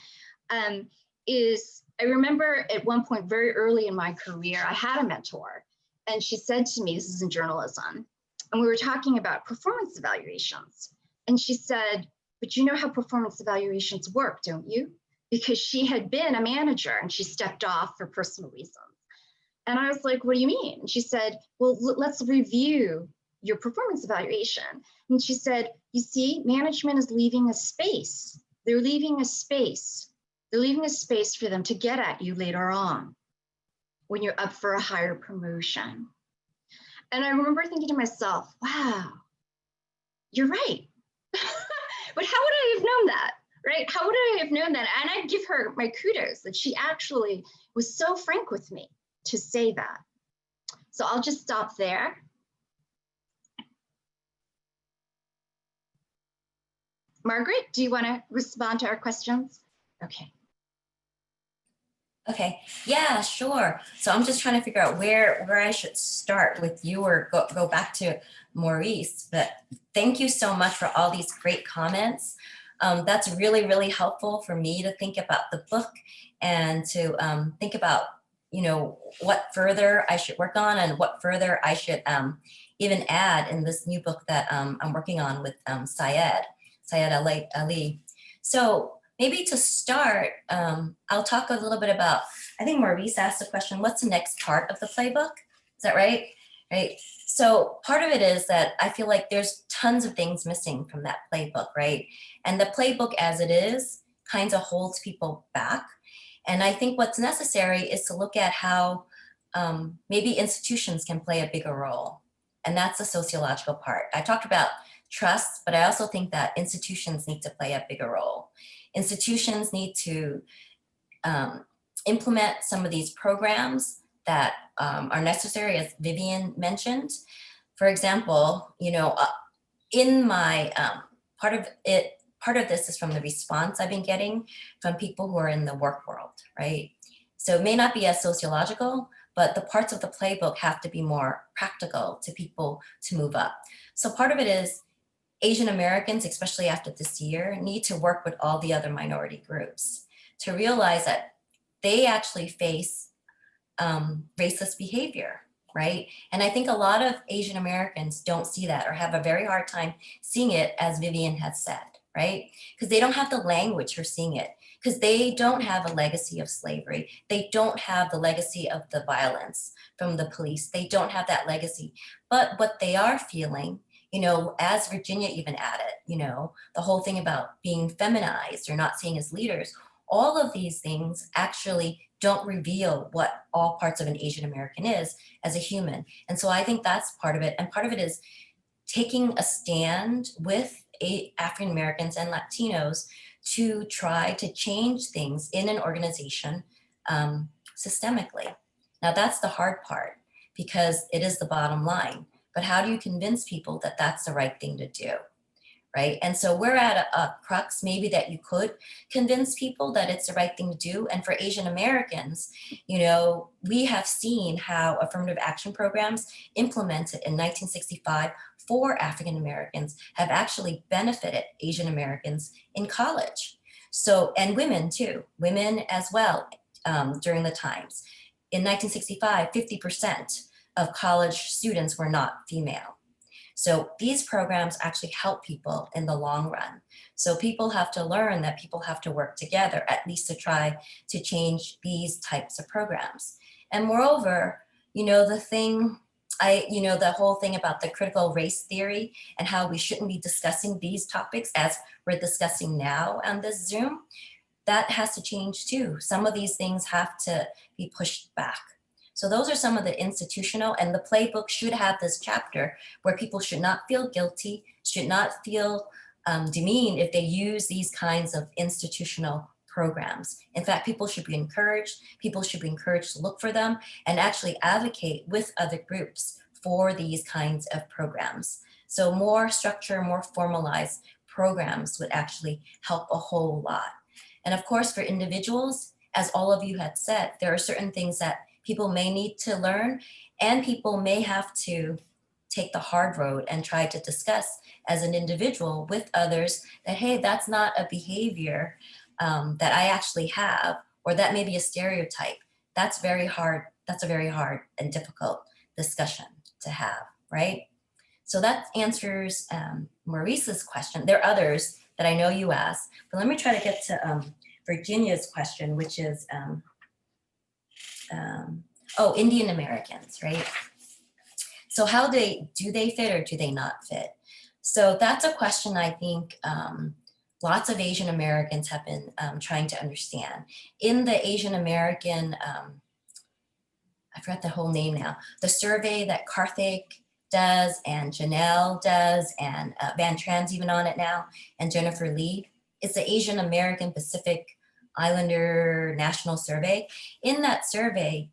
is, I remember at one point very early in my career, I had a mentor, and she said to me, this is in journalism, and we were talking about performance evaluations. And she said, but you know how performance evaluations work, don't you? Because she had been a manager and she stepped off for personal reasons. And I was like, what do you mean? And she said, well, let's review your performance evaluation. And she said, you see, management is leaving a space. They're leaving a space. They're leaving a space for them to get at you later on when you're up for a higher promotion. And I remember thinking to myself, wow, you're right. But how would I have known that, right? How would I have known that? And I'd give her my kudos that she actually was so frank with me to say that. So I'll just stop there. Margaret, do you want to respond to our questions? Okay. Okay, yeah, sure. So I'm just trying to figure out where I should start with you or go back to Maurice. But thank you so much for all these great comments. That's really, really helpful for me to think about the book and to think about, you know, what further I should work on and what further I should even add in this new book that I'm working on with Syed Ali. So maybe to start, I'll talk a little bit about, I think Maurice asked the question, what's the next part of the playbook? Is that right? Right. So part of it is that I feel like there's tons of things missing from that playbook, right? And the playbook as it is kind of holds people back. And I think what's necessary is to look at how maybe institutions can play a bigger role. And that's the sociological part. I talked about trust, but I also think that institutions need to play a bigger role. Institutions need to implement some of these programs that are necessary, as Vivian mentioned. For example, you know, in my part of this is from the response I've been getting from people who are in the work world, right? So it may not be as sociological, but the parts of the playbook have to be more practical to people to move up. So part of it is Asian Americans, especially after this year, need to work with all the other minority groups to realize that they actually face racist behavior, right? And I think a lot of Asian Americans don't see that or have a very hard time seeing it, as Vivian has said, right? Because they don't have the language for seeing it, because they don't have a legacy of slavery. They don't have the legacy of the violence from the police. They don't have that legacy. But what they are feeling, you know, as Virginia even added, you know, the whole thing about being feminized or not seeing as leaders, all of these things actually don't reveal what all parts of an Asian American is as a human. And so I think that's part of it. And part of it is taking a stand with African Americans and Latinos to try to change things in an organization systemically. Now that's the hard part, because it is the bottom line. But how do you convince people that that's the right thing to do, right? And so we're at a crux maybe that you could convince people that it's the right thing to do. And for Asian Americans, you know, we have seen how affirmative action programs implemented in 1965 for African Americans have actually benefited Asian Americans in college. So, and women too, women as well during the times. In 1965, 50% of college students were not female. So these programs actually help people in the long run. So people have to learn that people have to work together, at least to try to change these types of programs. And moreover, you know, the whole thing about the critical race theory and how we shouldn't be discussing these topics as we're discussing now on this Zoom, that has to change too. Some of these things have to be pushed back. So those are some of the institutional, and the playbook should have this chapter where people should not feel guilty, should not feel demeaned if they use these kinds of institutional programs. In fact, people should be encouraged to look for them and actually advocate with other groups for these kinds of programs. So more structure, more formalized programs would actually help a whole lot. And of course, for individuals, as all of you had said, there are certain things that people may need to learn, and people may have to take the hard road and try to discuss as an individual with others that, hey, that's not a behavior that I actually have, or that may be a stereotype. That's very hard. That's a very hard and difficult discussion to have, right? So that answers Maurice's question. There are others that I know you asked, but let me try to get to Virginia's question, which is, Indian Americans, right? So how do they fit or do they not fit? So that's a question I think lots of Asian Americans have been trying to understand. In the Asian American, I forgot the whole name now, the survey that Karthik does and Janelle does and Van Tran's even on it now and Jennifer Lee. It's the Asian American Pacific Islander National Survey. In that survey,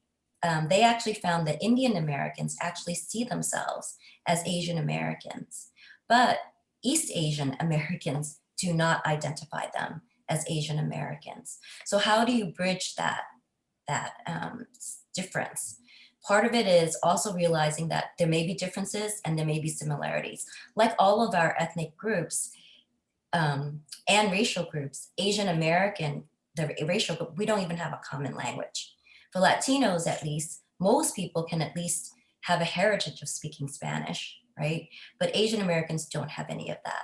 they actually found that Indian Americans actually see themselves as Asian Americans, but East Asian Americans do not identify them as Asian Americans. So how do you bridge that difference? Part of it is also realizing that there may be differences and there may be similarities. Like all of our ethnic groups and racial groups, Asian American, the racial group, we don't even have a common language. For Latinos, at least, most people can at least have a heritage of speaking Spanish, right? But Asian Americans don't have any of that.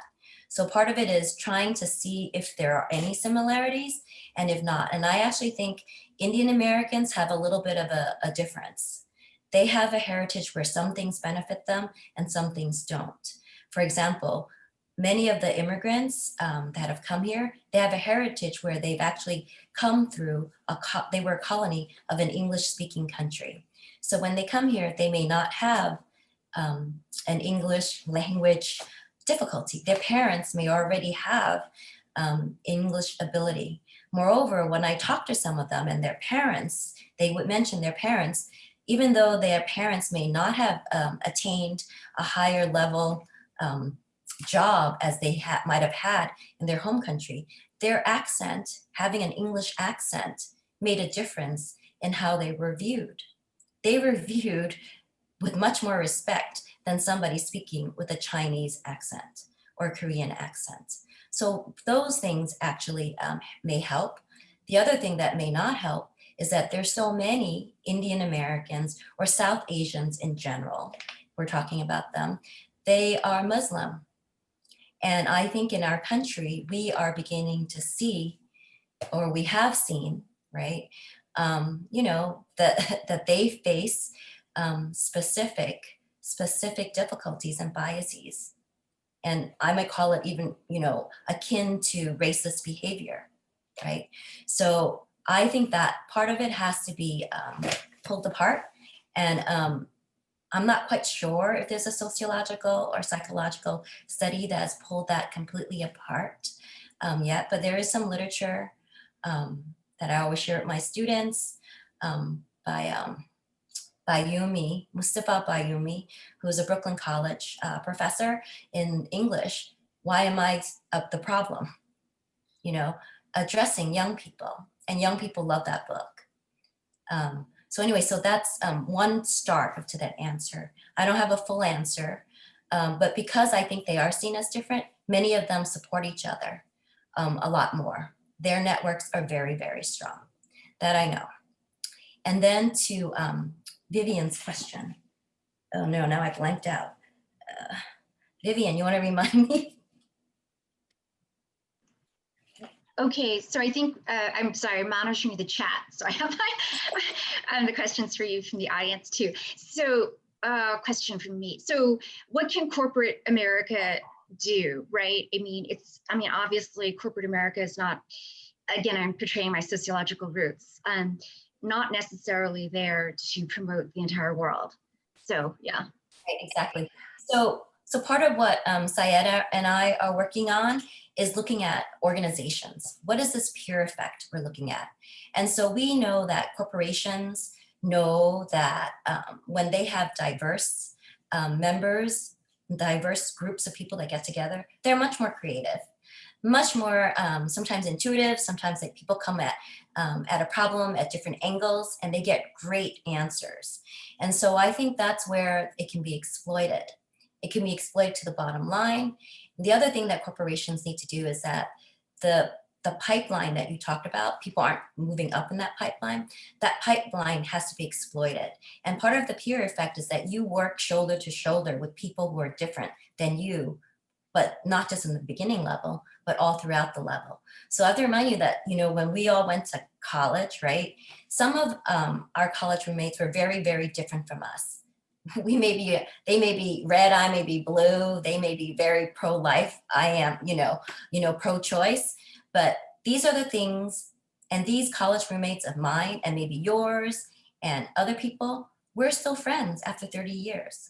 So part of it is trying to see if there are any similarities and if not. And I actually think Indian Americans have a little bit of a difference. They have a heritage where some things benefit them and some things don't. For example, many of the immigrants that have come here, they have a heritage where they've actually come through, they were a colony of an English-speaking country. So when they come here, they may not have an English language difficulty. Their parents may already have English ability. Moreover, when I talk to some of them and their parents, they would mention their parents, even though their parents may not have attained a higher level job as they might have had in their home country, their accent, having an English accent, made a difference in how they were viewed. They were viewed with much more respect than somebody speaking with a Chinese accent or Korean accent. So those things actually may help. The other thing that may not help is that there's so many Indian Americans or South Asians in general, we're talking about them, they are Muslim. And I think in our country, we are beginning to see, or we have seen, right, that they face specific difficulties and biases. And I might call it even, akin to racist behavior, right? So I think that part of it has to be pulled apart. And I'm not quite sure if there's a sociological or psychological study that has pulled that completely apart yet, but there is some literature that I always share with my students by Mustafa Bayoumi, who is a Brooklyn College professor in English. Why am I the problem? Addressing young people, and young people love that book. So anyway, so that's one start to that answer. I don't have a full answer, but because I think they are seen as different, many of them support each other a lot more. Their networks are very, very strong. That I know. And then to Vivian's question. Oh no, now I blanked out. Vivian, you want to remind me? Okay, so I think, I'm sorry, I'm monitoring the chat. So I have the questions for you from the audience too. So question from me. So what can corporate America do, right? Obviously corporate America is not, again, I'm portraying my sociological roots, not necessarily there to promote the entire world. So yeah. Right, exactly. So part of what Syeda and I are working on is looking at organizations. What is this peer effect we're looking at? And so we know that corporations know that when they have diverse members, diverse groups of people that get together, they're much more creative, much more sometimes intuitive. Sometimes people come at a problem at different angles and they get great answers. And so I think that's where it can be exploited. It can be exploited to the bottom line. The other thing that corporations need to do is that the the pipeline that you talked about, people aren't moving up in that pipeline has to be exploited. And part of the peer effect is that you work shoulder to shoulder with people who are different than you, but not just in the beginning level, but all throughout the level. So I have to remind you that, you know, when we all went to college, right, some of our college roommates were very, very different from us. They may be red, I may be blue, they may be very pro-life, I am, you know, pro-choice. But these are the things, and these college roommates of mine and maybe yours and other people, we're still friends after 30 years.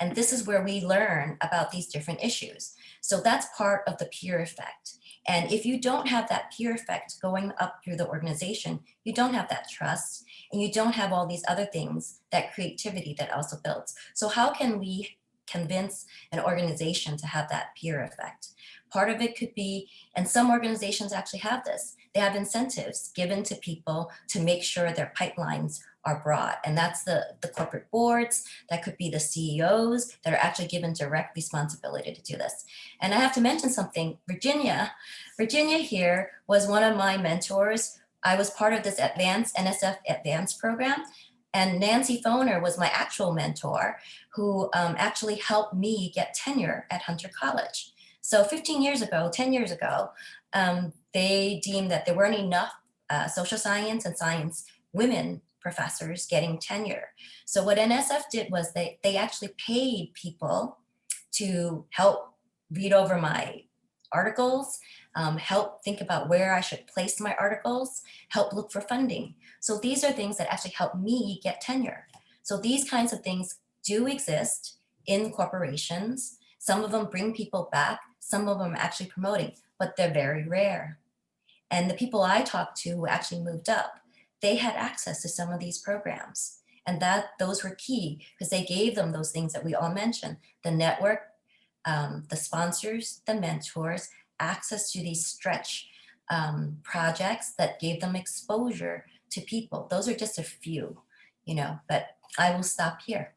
And this is where we learn about these different issues. So that's part of the peer effect. And if you don't have that peer effect going up through the organization, you don't have that trust, and you don't have all these other things, that creativity that also builds. So how can we convince an organization to have that peer effect? Part of it could be, and some organizations actually have this, they have incentives given to people to make sure their pipelines are broad. And that's the corporate boards, that could be the CEOs that are actually given direct responsibility to do this. And I have to mention something, Virginia here was one of my mentors. I was part of this NSF Advanced program. And Nancy Foner was my actual mentor who actually helped me get tenure at Hunter College. So 10 years ago, they deemed that there weren't enough social science and science women professors getting tenure. So what NSF did was they actually paid people to help read over my articles, help think about where I should place my articles, help look for funding. So these are things that actually help me get tenure. So these kinds of things do exist in corporations. Some of them bring people back, some of them are actually promoting, but they're very rare. And the people I talked to who actually moved up, they had access to some of these programs. And those were key because they gave them those things that we all mentioned, the network, the sponsors, the mentors, access to these stretch projects that gave them exposure to people. Those are just a few, you know, but I will stop here.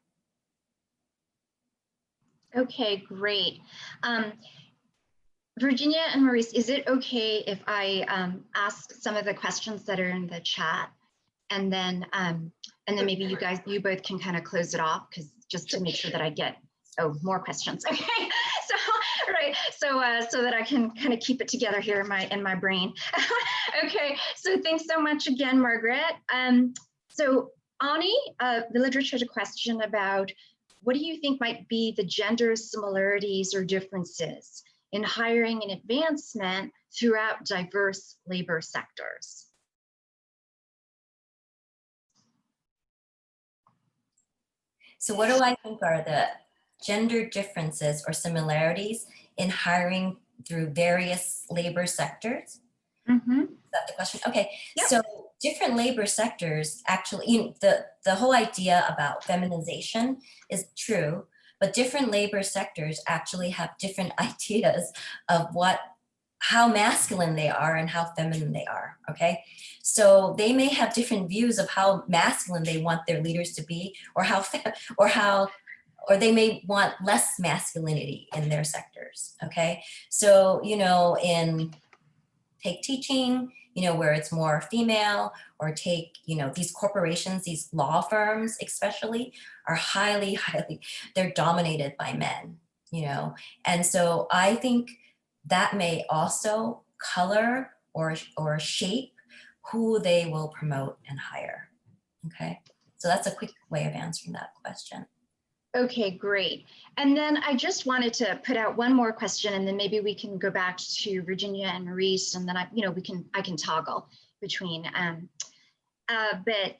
Okay, great. Virginia and Maurice, is it okay if I ask some of the questions that are in the chat, and then maybe you both can kind of close it off, because just to make sure that I get more questions. Okay, so right, so that I can kind of keep it together here in my brain. Okay, so thanks so much again, Margaret. So Ani, the literature question about what do you think might be the gender similarities or differences in hiring and advancement throughout diverse labor sectors? So what do I think are the gender differences or similarities in hiring through various labor sectors? Mm-hmm. Is that the question? Okay, Yep. So different labor sectors actually, you know, the whole idea about feminization is true, but different labor sectors actually have different ideas of how masculine they are and how feminine they are, okay? So they may have different views of how masculine they want their leaders to be, or they may want less masculinity in their sectors, okay? So, you know, take teaching, you know, where it's more female, or take, you know, these corporations, these law firms especially, are highly, they're dominated by men, you know? And so I think that may also color or shape who they will promote and hire, okay? So that's a quick way of answering that question. Okay, great. And then I just wanted to put out one more question, and then maybe we can go back to Virginia and Maurice, and then I can toggle between. But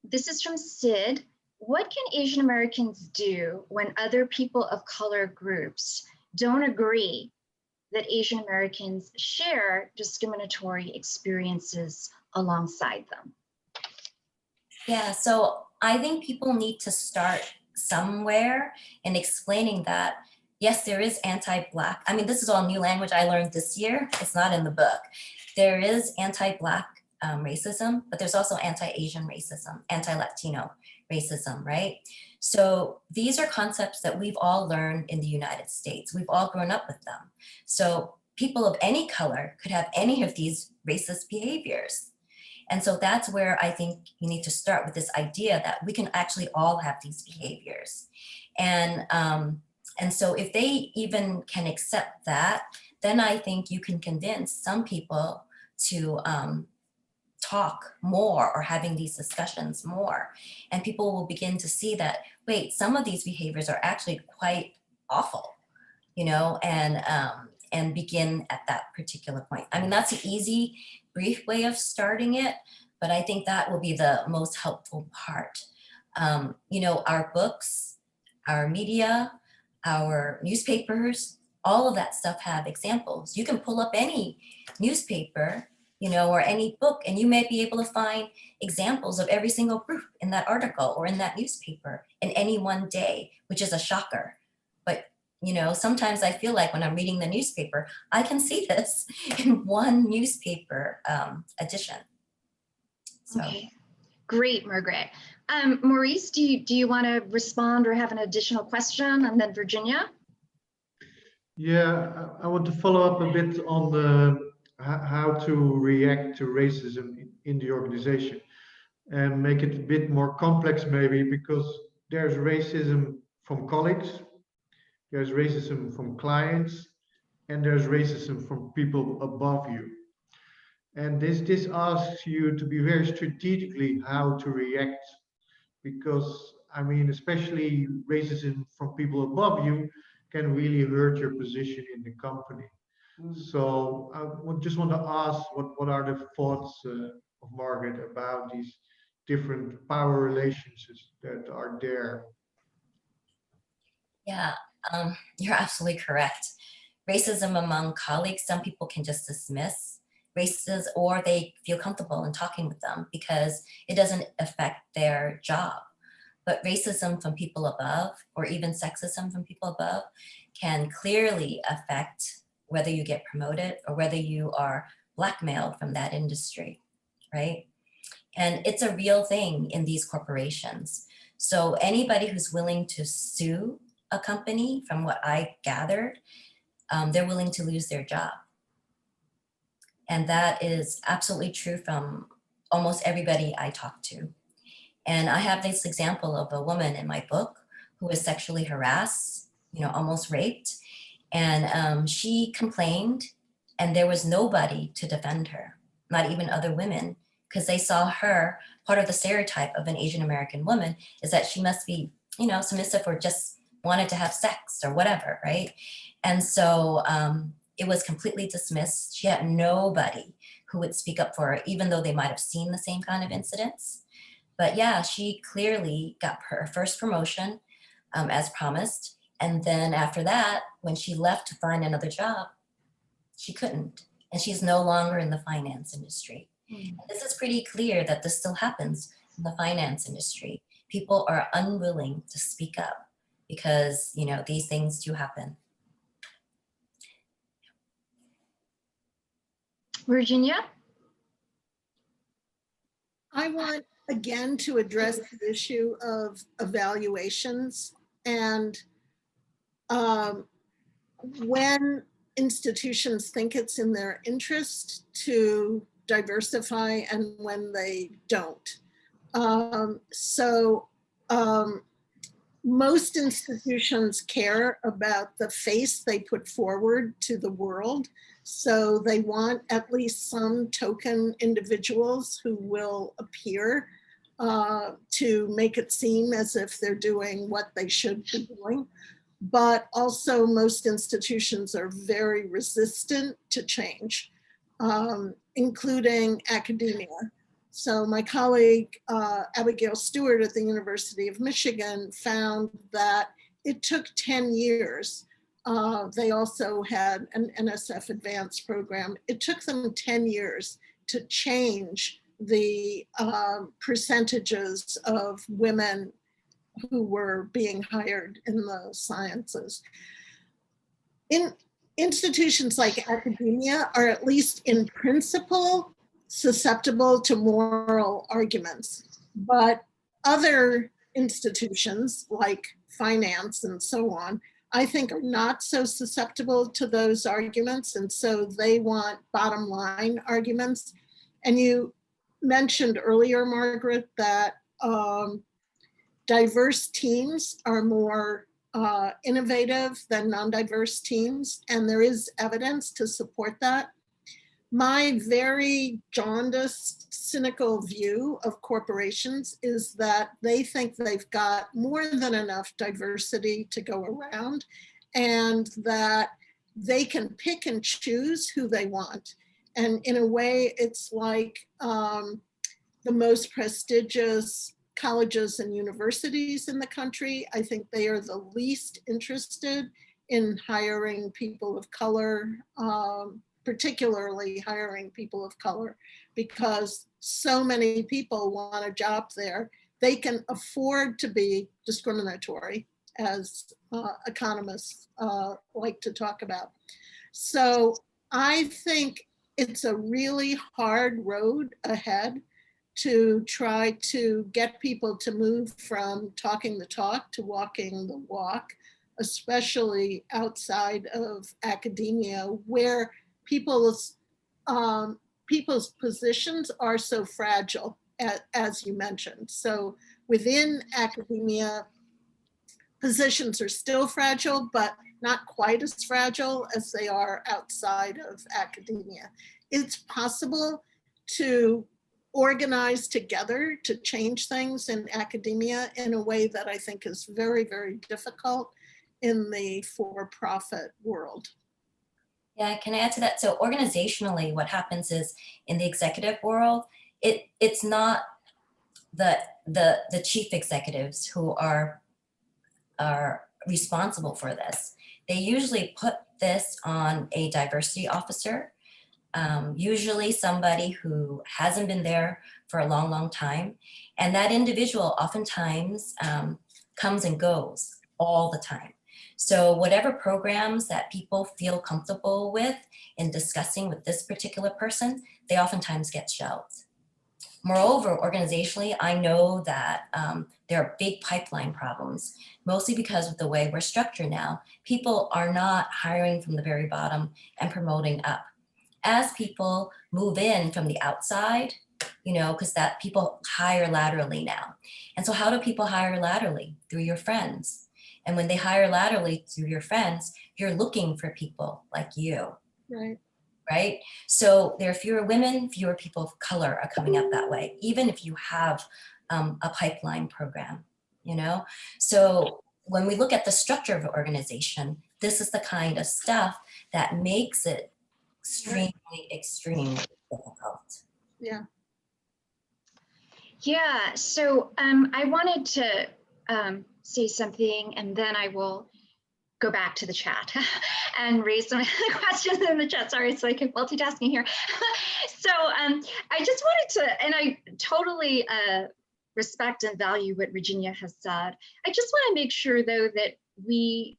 this is from Sid. What can Asian Americans do when other people of color groups don't agree that Asian Americans share discriminatory experiences alongside them? Yeah, so I think people need to start somewhere in explaining that, yes, there is anti-Black. I mean, this is all new language I learned this year. It's not in the book. There is anti-Black racism, but there's also anti-Asian racism, anti-Latino racism, right? So these are concepts that we've all learned in the United States. We've all grown up with them. So people of any color could have any of these racist behaviors. And so that's where I think you need to start with this idea that we can actually all have these behaviors. And so if they even can accept that, then I think you can convince some people to talk more or having these discussions more. And people will begin to see that, wait, some of these behaviors are actually quite awful, you know, and begin at that particular point. I mean, that's an easy, brief way of starting it, but I think that will be the most helpful part. You know, our books, our media, our newspapers, all of that stuff have examples. You can pull up any newspaper, you know, or any book, and you may be able to find examples of every single group in that article or in that newspaper in any one day, which is a shocker. But, you know, sometimes I feel like when I'm reading the newspaper, I can see this in one newspaper edition. So. Okay, great, Margaret. Maurice, do you want to respond or have an additional question? And then Virginia? Yeah, I want to follow up a bit on the how to react to racism in the organization and make it a bit more complex maybe, because there's racism from colleagues, there's racism from clients, and there's racism from people above you. And this asks you to be very strategically how to react, because I mean, especially racism from people above you can really hurt your position in the company. So I just want to ask, what are the thoughts of Margaret about these different power relationships that are there? Yeah, you're absolutely correct. Racism among colleagues, some people can just dismiss races, or they feel comfortable in talking with them because it doesn't affect their job. But racism from people above, or even sexism from people above, can clearly affect whether you get promoted or whether you are blackmailed from that industry, right? And it's a real thing in these corporations. So anybody who's willing to sue a company, from what I gathered, they're willing to lose their job. And that is absolutely true from almost everybody I talk to. And I have this example of a woman in my book who was sexually harassed, you know, almost raped. And she complained, and there was nobody to defend her, not even other women, because they saw her, part of the stereotype of an Asian American woman is that she must be, you know, submissive or just wanted to have sex or whatever, right? And so it was completely dismissed. She had nobody who would speak up for her, even though they might have seen the same kind of incidents. But yeah, she clearly got her first promotion as promised. And then after that, when she left to find another job, she couldn't. And she's no longer in the finance industry. This is pretty clear that this still happens in the finance industry. People are unwilling to speak up because, you know, these things do happen. Virginia? I want again to address the issue of evaluations, and when institutions think it's in their interest to diversify and when they don't. Most institutions care about the face they put forward to the world. So they want at least some token individuals who will appear to make it seem as if they're doing what they should be doing. But also most institutions are very resistant to change, including academia. So my colleague, Abigail Stewart at the University of Michigan, found that it took 10 years. They also had an NSF advanced program. It took them 10 years to change the percentages of women who were being hired in the sciences. In institutions like academia are, at least in principle, susceptible to moral arguments, but other institutions like finance and so on I think are not so susceptible to those arguments. And so they want bottom line arguments. And you mentioned earlier, Margaret, that diverse teams are more innovative than non-diverse teams. And there is evidence to support that. My very jaundiced, cynical view of corporations is that they think they've got more than enough diversity to go around, and that they can pick and choose who they want. And in a way, it's like the most prestigious colleges and universities in the country. I think they are the least interested in hiring people of color, particularly hiring people of color, because so many people want a job there. They can afford to be discriminatory, as economists like to talk about. So I think it's a really hard road ahead to try to get people to move from talking the talk to walking the walk, especially outside of academia, where people's positions are so fragile, as you mentioned. So within academia, positions are still fragile, but not quite as fragile as they are outside of academia. It's possible to organize together to change things in academia in a way that I think is very, very difficult in the for-profit world. Yeah, can I add to that? So organizationally, what happens is in the executive world, it's not the chief executives who are responsible for this. They usually put this on a diversity officer, usually somebody who hasn't been there for a long, long time. And that individual oftentimes comes and goes all the time. So whatever programs that people feel comfortable with in discussing with this particular person, they oftentimes get shelved. Moreover, organizationally, I know that there are big pipeline problems, mostly because of the way we're structured now. People are not hiring from the very bottom and promoting up. As people move in from the outside, you know, because that people hire laterally now. And so how do people hire laterally? Through your friends. And when they hire laterally through your friends, you're looking for people like you. Right. Right? So there are fewer women, fewer people of color are coming up that way, even if you have a pipeline program, you know? So when we look at the structure of an organization, this is the kind of stuff that makes it extremely difficult. Yeah. Yeah, so I wanted to say something, and then I will go back to the chat and raise some questions in the chat. Sorry, it's like multitasking here. So I just wanted to, and I totally respect and value what Virginia has said. I just want to make sure, though, that we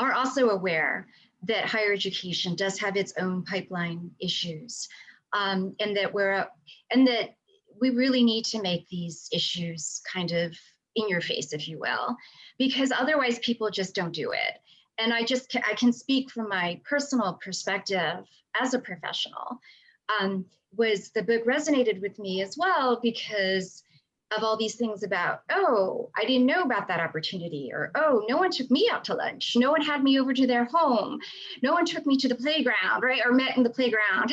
are also aware that higher education does have its own pipeline issues, and that we really need to make these issues kind of in your face, if you will, because otherwise people just don't do it. And I can speak from my personal perspective as a professional. Was the book resonated with me as well because of all these things about, oh, I didn't know about that opportunity, or, oh, no one took me out to lunch. No one had me over to their home. No one took me to the playground, right? Or met in the playground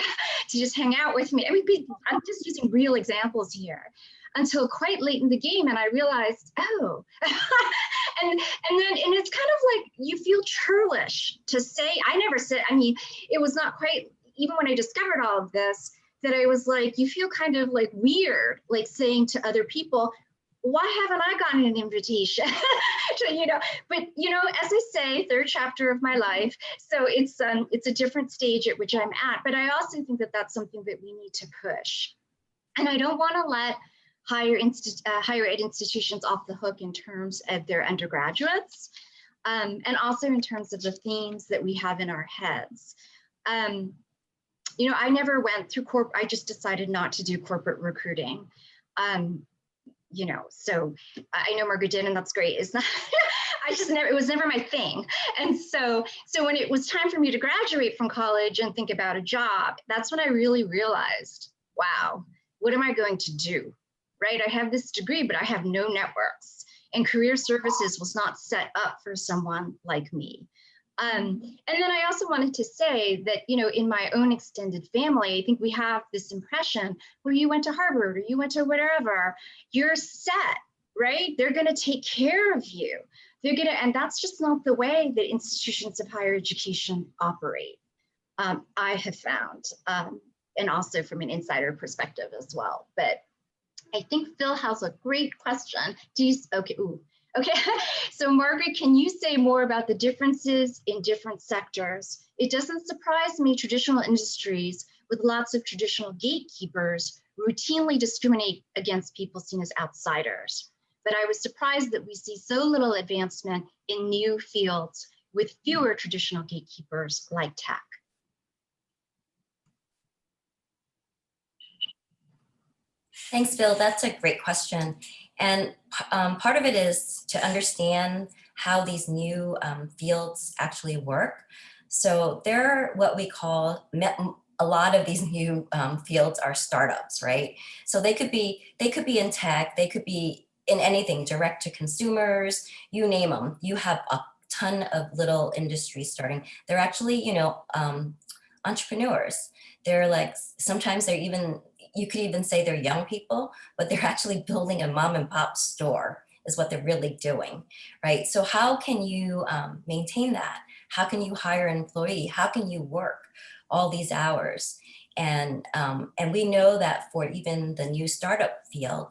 to just hang out with me. I mean, I'm just using real examples here until quite late in the game. And I realized, oh, and it's kind of like, you feel churlish to say, I never said, I mean, it was not quite, even when I discovered all of this, that I was like, you feel kind of like weird, like saying to other people, why haven't I gotten an invitation? to, you know, but you know, as I say, third chapter of my life. So it's a different stage at which I'm at, but I also think that that's something that we need to push. And I don't want to let higher ed institutions off the hook in terms of their undergraduates, and also in terms of the themes that we have in our heads. You know, I never went through I just decided not to do corporate recruiting. You know, so I know Margaret did, and that's great. It's not, I just never, it was never my thing. And so when it was time for me to graduate from college and think about a job, that's when I really realized, wow, what am I going to do? Right? I have this degree, but I have no networks, and career services was not set up for someone like me. And then I also wanted to say that, you know, in my own extended family, I think we have this impression where you went to Harvard or you went to whatever, you're set, right? They're going to take care of you. They're going to, and that's just not the way that institutions of higher education operate. I have found, and also from an insider perspective as well. But I think Phil has a great question. Do you, okay, ooh. Okay, so Margaret, can you say more about the differences in different sectors? It doesn't surprise me traditional industries with lots of traditional gatekeepers routinely discriminate against people seen as outsiders. But I was surprised that we see so little advancement in new fields with fewer traditional gatekeepers like tech. Thanks, Bill. That's a great question. And part of it is to understand how these new fields actually work. So there are what we call, a lot of these new fields are startups, right? So they could be in tech, they could be in anything, direct to consumers, you name them. You have a ton of little industries starting. They're actually, you know, entrepreneurs. They're like, sometimes they're even, you could even say they're young people, but they're actually building a mom and pop store is what they're really doing, right? So how can you maintain that? How can you hire an employee? How can you work all these hours? And we know that for even the new startup field,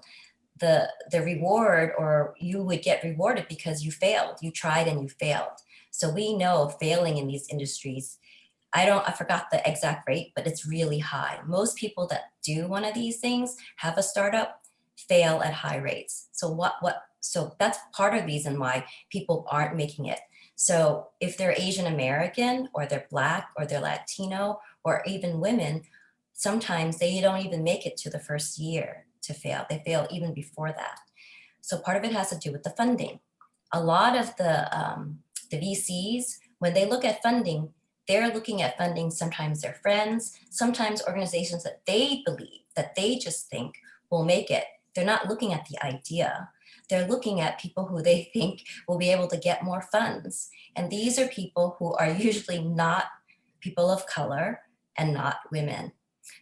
the reward, or you would get rewarded because you failed, you tried and you failed. So we know failing in these industries, I forgot the exact rate, but it's really high. Most people that do one of these things, have a startup, fail at high rates. So so that's part of the reason why people aren't making it. So if they're Asian American, or they're Black, or they're Latino, or even women, sometimes they don't even make it to the first year to fail. They fail even before that. So part of it has to do with the funding. A lot of the VCs, when they look at funding, they're looking at funding sometimes their friends, sometimes organizations that they believe, that they just think will make it. They're not looking at the idea. They're looking at people who they think will be able to get more funds. And these are people who are usually not people of color and not women.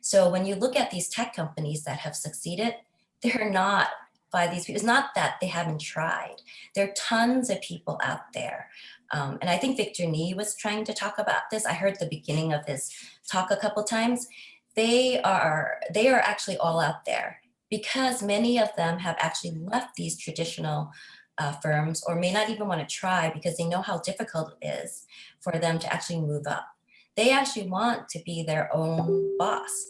So when you look at these tech companies that have succeeded, they're not by these people. It's not that they haven't tried. There are tons of people out there. And I think Victor Nee was trying to talk about this. I heard the beginning of his talk a couple times. They are actually all out there, because many of them have actually left these traditional firms, or may not even want to try because they know how difficult it is for them to actually move up. They actually want to be their own boss.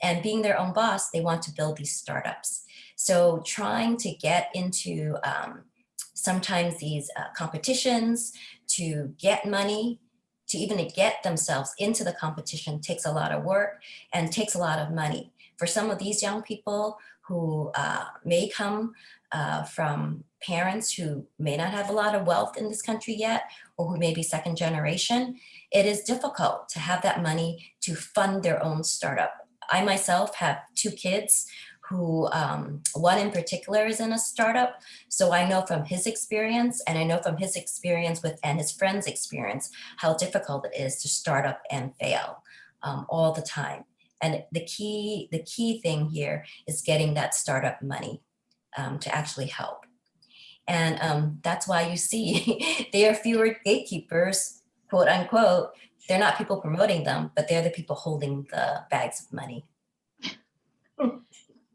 And being their own boss, they want to build these startups. So trying to get into sometimes these competitions to get money, to even get themselves into the competition, takes a lot of work and takes a lot of money. For some of these young people who may come from parents who may not have a lot of wealth in this country yet, or who may be second generation, it is difficult to have that money to fund their own startup. I myself have 2 kids who, one in particular is in a startup. So I know from his experience, and I know from his experience and his friend's experience, how difficult it is to start up and fail all the time. And the key thing here is getting that startup money to actually help. And that's why you see there are fewer gatekeepers, quote unquote. They're not people promoting them, but they're the people holding the bags of money.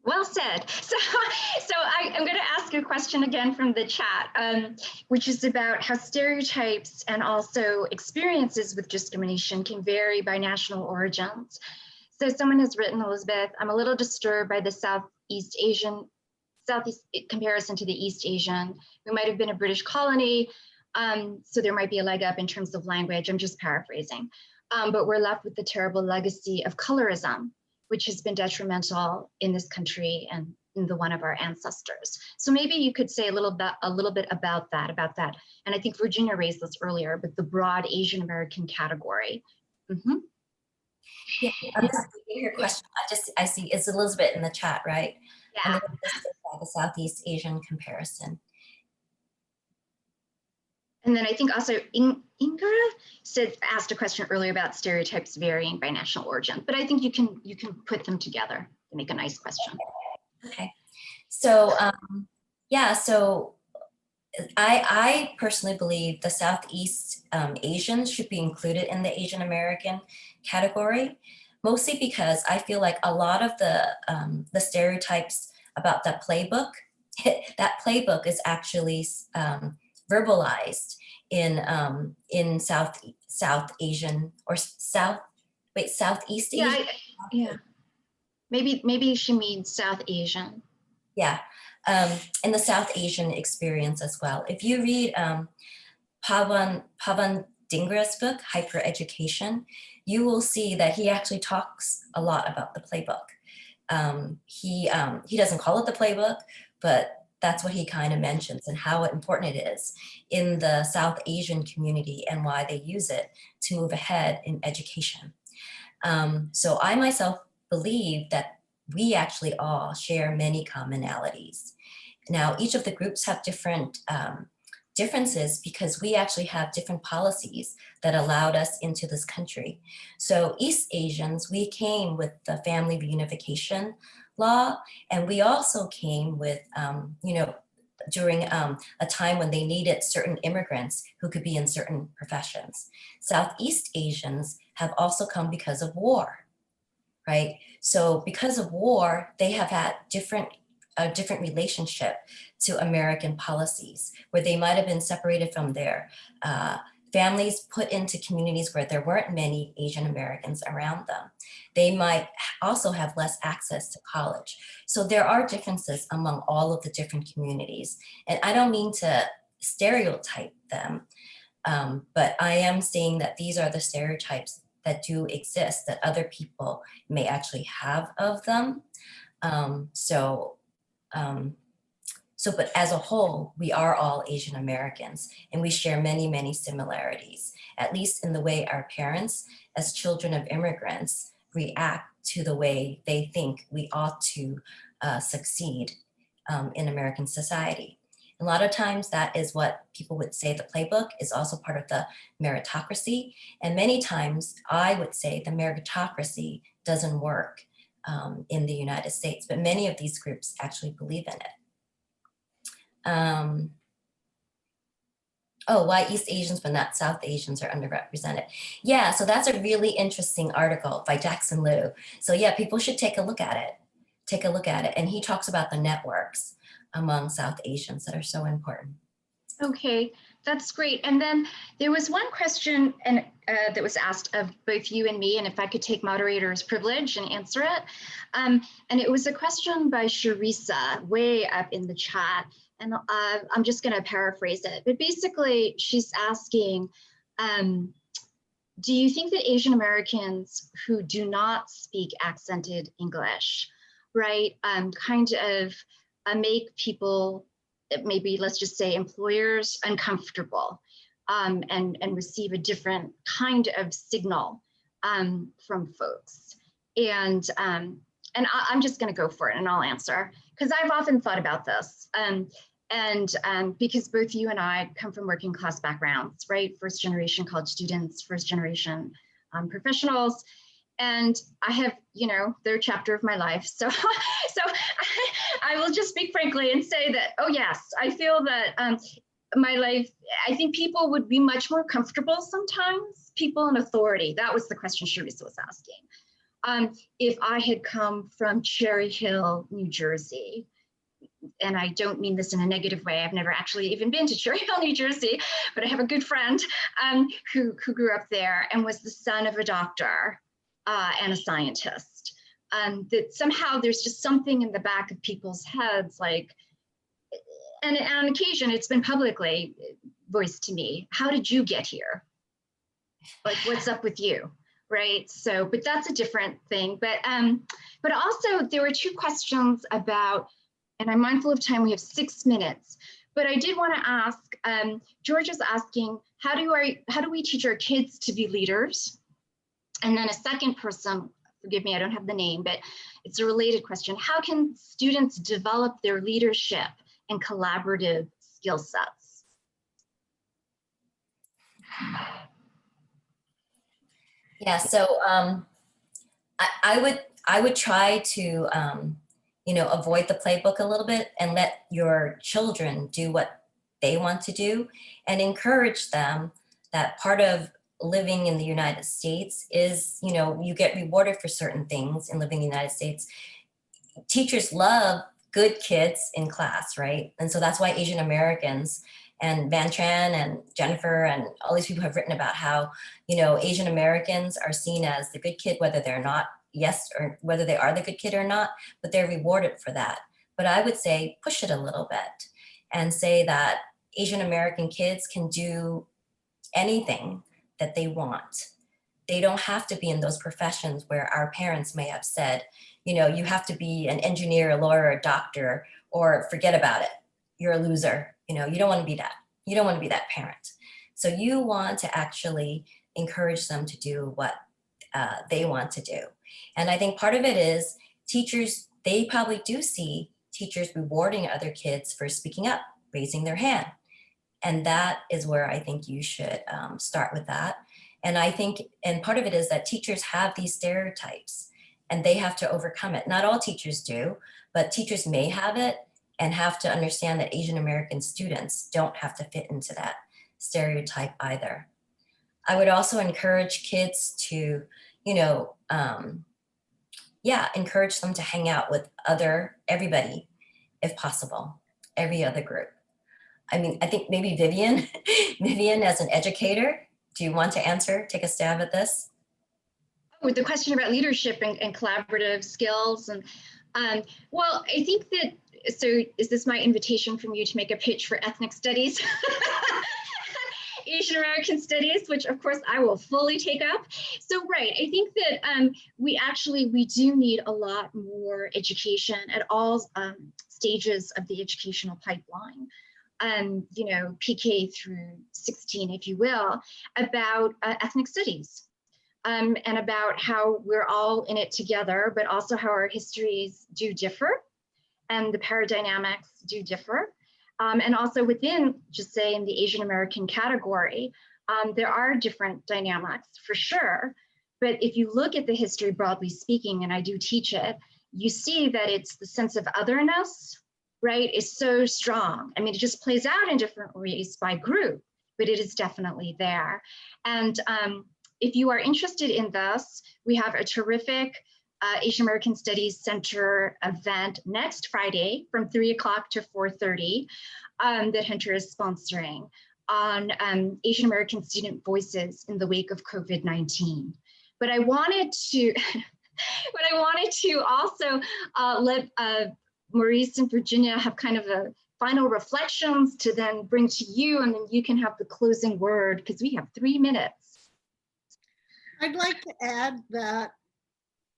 Well said. So I'm going to ask a question again from the chat, which is about how stereotypes and also experiences with discrimination can vary by national origins. So someone has written, Elizabeth, I'm a little disturbed by the Southeast comparison to the East Asian. We might have been a British colony, so there might be a leg up in terms of language. I'm just paraphrasing. But we're left with the terrible legacy of colorism, which has been detrimental in this country and the one of our ancestors. So maybe you could say a little bit about that. And I think Virginia raised this earlier, but the broad Asian American category. Yeah, I'm just reading your question. I see it's Elizabeth in the chat, right? And Yeah. then this is the Southeast Asian comparison. And then I think also Ingrid asked a question earlier about stereotypes varying by national origin, but I think you can put them together to make a nice question. Okay, so yeah, so I personally believe the Southeast Asians should be included in the Asian American category, mostly because I feel like a lot of the stereotypes about that playbook, that playbook is actually verbalized in South Asian or Southeast Asian. Yeah. Maybe she means South Asian. Yeah, in the South Asian experience as well. If you read Pavan Dhingra's book, Hypereducation, you will see that he actually talks a lot about the playbook. He doesn't call it the playbook, but that's what he kind of mentions and how important it is in the South Asian community and why they use it to move ahead in education. So I myself believe that we actually all share many commonalities. Now, each of the groups have different differences because we actually have different policies that allowed us into this country. So East Asians, we came with the family reunification law, and we also came with, during a time when they needed certain immigrants who could be in certain professions. Southeast Asians have also come because of war, right? So because of war, they have had a different relationship to American policies, where they might have been separated from their families, put into communities where there weren't many Asian Americans around them. They might also have less access to college. So there are differences among all of the different communities. And I don't mean to stereotype them, but I am saying that these are the stereotypes that do exist, that other people may actually have of them. But as a whole, we are all Asian Americans, and we share many, many similarities, at least in the way our parents, as children of immigrants, react to the way they think we ought to succeed in American society. A lot of times that is what people would say the playbook is also part of the meritocracy. And many times I would say the meritocracy doesn't work in the United States, but many of these groups actually believe in it. Why East Asians but not South Asians are underrepresented. Yeah, so that's a really interesting article by Jackson Liu. So yeah, people should take a look at it. And he talks about the networks among South Asians that are so important. Okay, that's great. And then there was one question that was asked of both you and me, and if I could take moderator's privilege and answer it. And it was a question by Sharisa, way up in the chat. And I'm just going to paraphrase it. But basically, she's asking, do you think that Asian Americans who do not speak accented English, right, kind of make people, maybe let's just say employers, uncomfortable and receive a different kind of signal from folks? And I'm just going to go for it and I'll answer, because I've often thought about this. Because both you and I come from working class backgrounds, right? First generation college students, first generation professionals. And I have, their chapter of my life. So I will just speak frankly and say that, oh yes, I feel that my life, I think people would be much more comfortable sometimes, people in authority. That was the question Sharisa was asking. If I had come from Cherry Hill, New Jersey, and I don't mean this in a negative way, I've never actually even been to Cherry Hill, New Jersey, but I have a good friend who grew up there and was the son of a doctor and a scientist. That somehow there's just something in the back of people's heads, like, and on occasion it's been publicly voiced to me, how did you get here? Like, what's up with you? Right, so, but that's a different thing. But also there were two questions about and I'm mindful of time, we have 6 minutes. But I did want to ask, George is asking, how do we teach our kids to be leaders? And then a second person, forgive me, I don't have the name, but it's a related question. How can students develop their leadership and collaborative skill sets? Yeah, so I would try to avoid the playbook a little bit and let your children do what they want to do, and encourage them that part of living in the United States is, you get rewarded for certain things in living in the United States. Teachers love good kids in class, right? And so that's why Asian Americans and Van Tran and Jennifer and all these people have written about how, Asian Americans are seen as the good kid, whether they're not, yes, or whether they are the good kid or not, but they're rewarded for that. But I would say push it a little bit and say that Asian American kids can do anything that they want. They don't have to be in those professions where our parents may have said, you have to be an engineer, a lawyer, a doctor, or forget about it. You're a loser. You don't want to be that. You don't want to be that parent. So you want to actually encourage them to do what they want to do. And I think part of it is teachers, they probably do see teachers rewarding other kids for speaking up, raising their hand. And that is where I think you should start with that. And I think, and part of it is that teachers have these stereotypes and they have to overcome it. Not all teachers do, but teachers may have it and have to understand that Asian American students don't have to fit into that stereotype either. I would also encourage kids to, encourage them to hang out with everybody, if possible, every other group. I mean, I think maybe Vivian, Vivian as an educator, do you want to take a stab at this? With the question about leadership and collaborative skills. And well, I think that, so is this my invitation from you to make a pitch for ethnic studies? Asian American studies, which of course I will fully take up. So, right, I think that we do need a lot more education at all stages of the educational pipeline. PK through 16, if you will, about ethnic studies and about how we're all in it together, but also how our histories do differ and the power dynamics do differ. And also within, just say in the Asian American category, there are different dynamics for sure. But if you look at the history broadly speaking, and I do teach it, you see that it's the sense of otherness, right, is so strong. I mean, it just plays out in different ways by group, but it is definitely there. And if you are interested in this, we have a terrific Asian American Studies Center event next Friday from 3 o'clock to 4:30 that Hunter is sponsoring on Asian American student voices in the wake of COVID-19. But I wanted to, also let Maurice and Virginia have kind of a final reflections to then bring to you, and then you can have the closing word because we have 3 minutes. I'd like to add that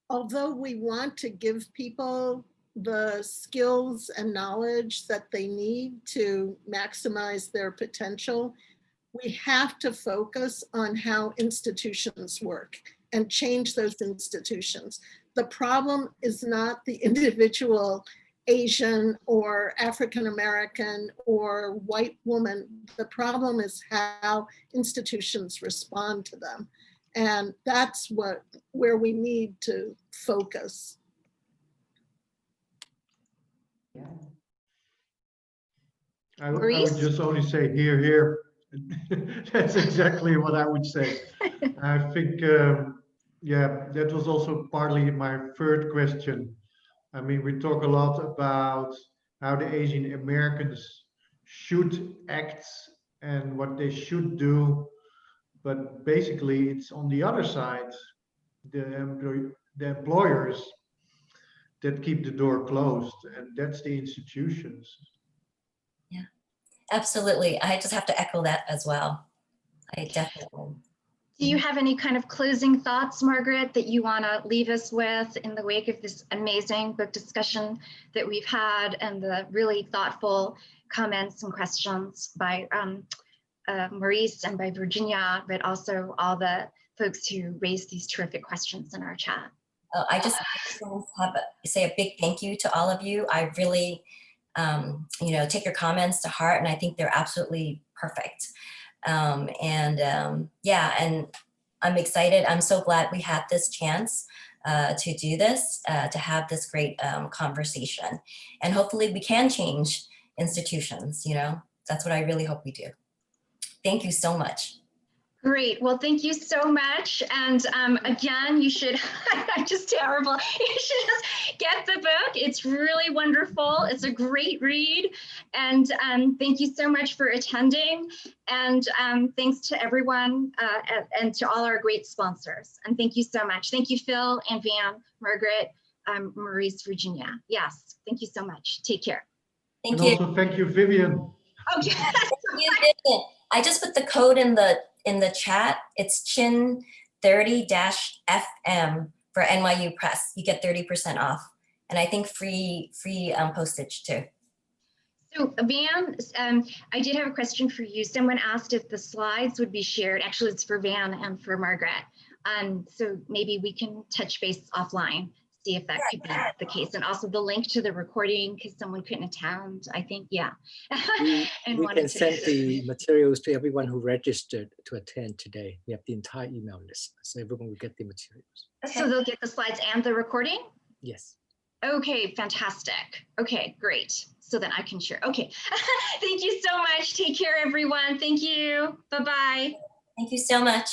although we want to give people the skills and knowledge that they need to maximize their potential, we have to focus on how institutions work and change those institutions. The problem is not the individual Asian or African American or white woman. The problem is how institutions respond to them. And that's where we need to focus. I would just only say here, here. That's exactly what I would say. I think, yeah, that was also partly my third question. I mean, we talk a lot about how the Asian Americans should act and what they should do. But basically, it's on the other side, the employers that keep the door closed, and that's the institutions. Yeah, absolutely. I just have to echo that as well. I definitely. Do you have any kind of closing thoughts, Margaret, that you want to leave us with in the wake of this amazing book discussion that we've had and the really thoughtful comments and questions by Maurice and by Virginia, but also all the folks who raised these terrific questions in our chat? I just want to say a big thank you to all of you. I really, take your comments to heart, and I think they're absolutely perfect. Yeah, and I'm excited. I'm so glad we had this chance to do this, to have this great conversation. And hopefully we can change institutions, that's what I really hope we do. Thank you so much. Great. Well, thank you so much. And again, you should, I'm just terrible. You should just get the book. It's really wonderful. It's a great read. And thank you so much for attending. And thanks to everyone and to all our great sponsors. And thank you so much. Thank you, Phil and Van, Margaret, Maurice, Virginia. Yes, thank you so much. Take care. And also thank you, Vivian. Oh, yes. Thank you, Vivian. I just put the code in the chat. It's chin 30-FM for NYU Press. You get 30% off, and I think free postage too. So Van, I did have a question for you. Someone asked if the slides would be shared. Actually, it's for Van and for Margaret. So maybe we can touch base offline, see if that could be the case. And also the link to the recording, because someone couldn't attend, I think, yeah. And we can send the materials to everyone who registered to attend today. We have the entire email list, so everyone will get the materials. Okay. So they'll get the slides and the recording? Yes. Okay, fantastic. Okay, great. So then I can share. Okay, thank you so much. Take care, everyone. Thank you. Bye-bye. Thank you so much.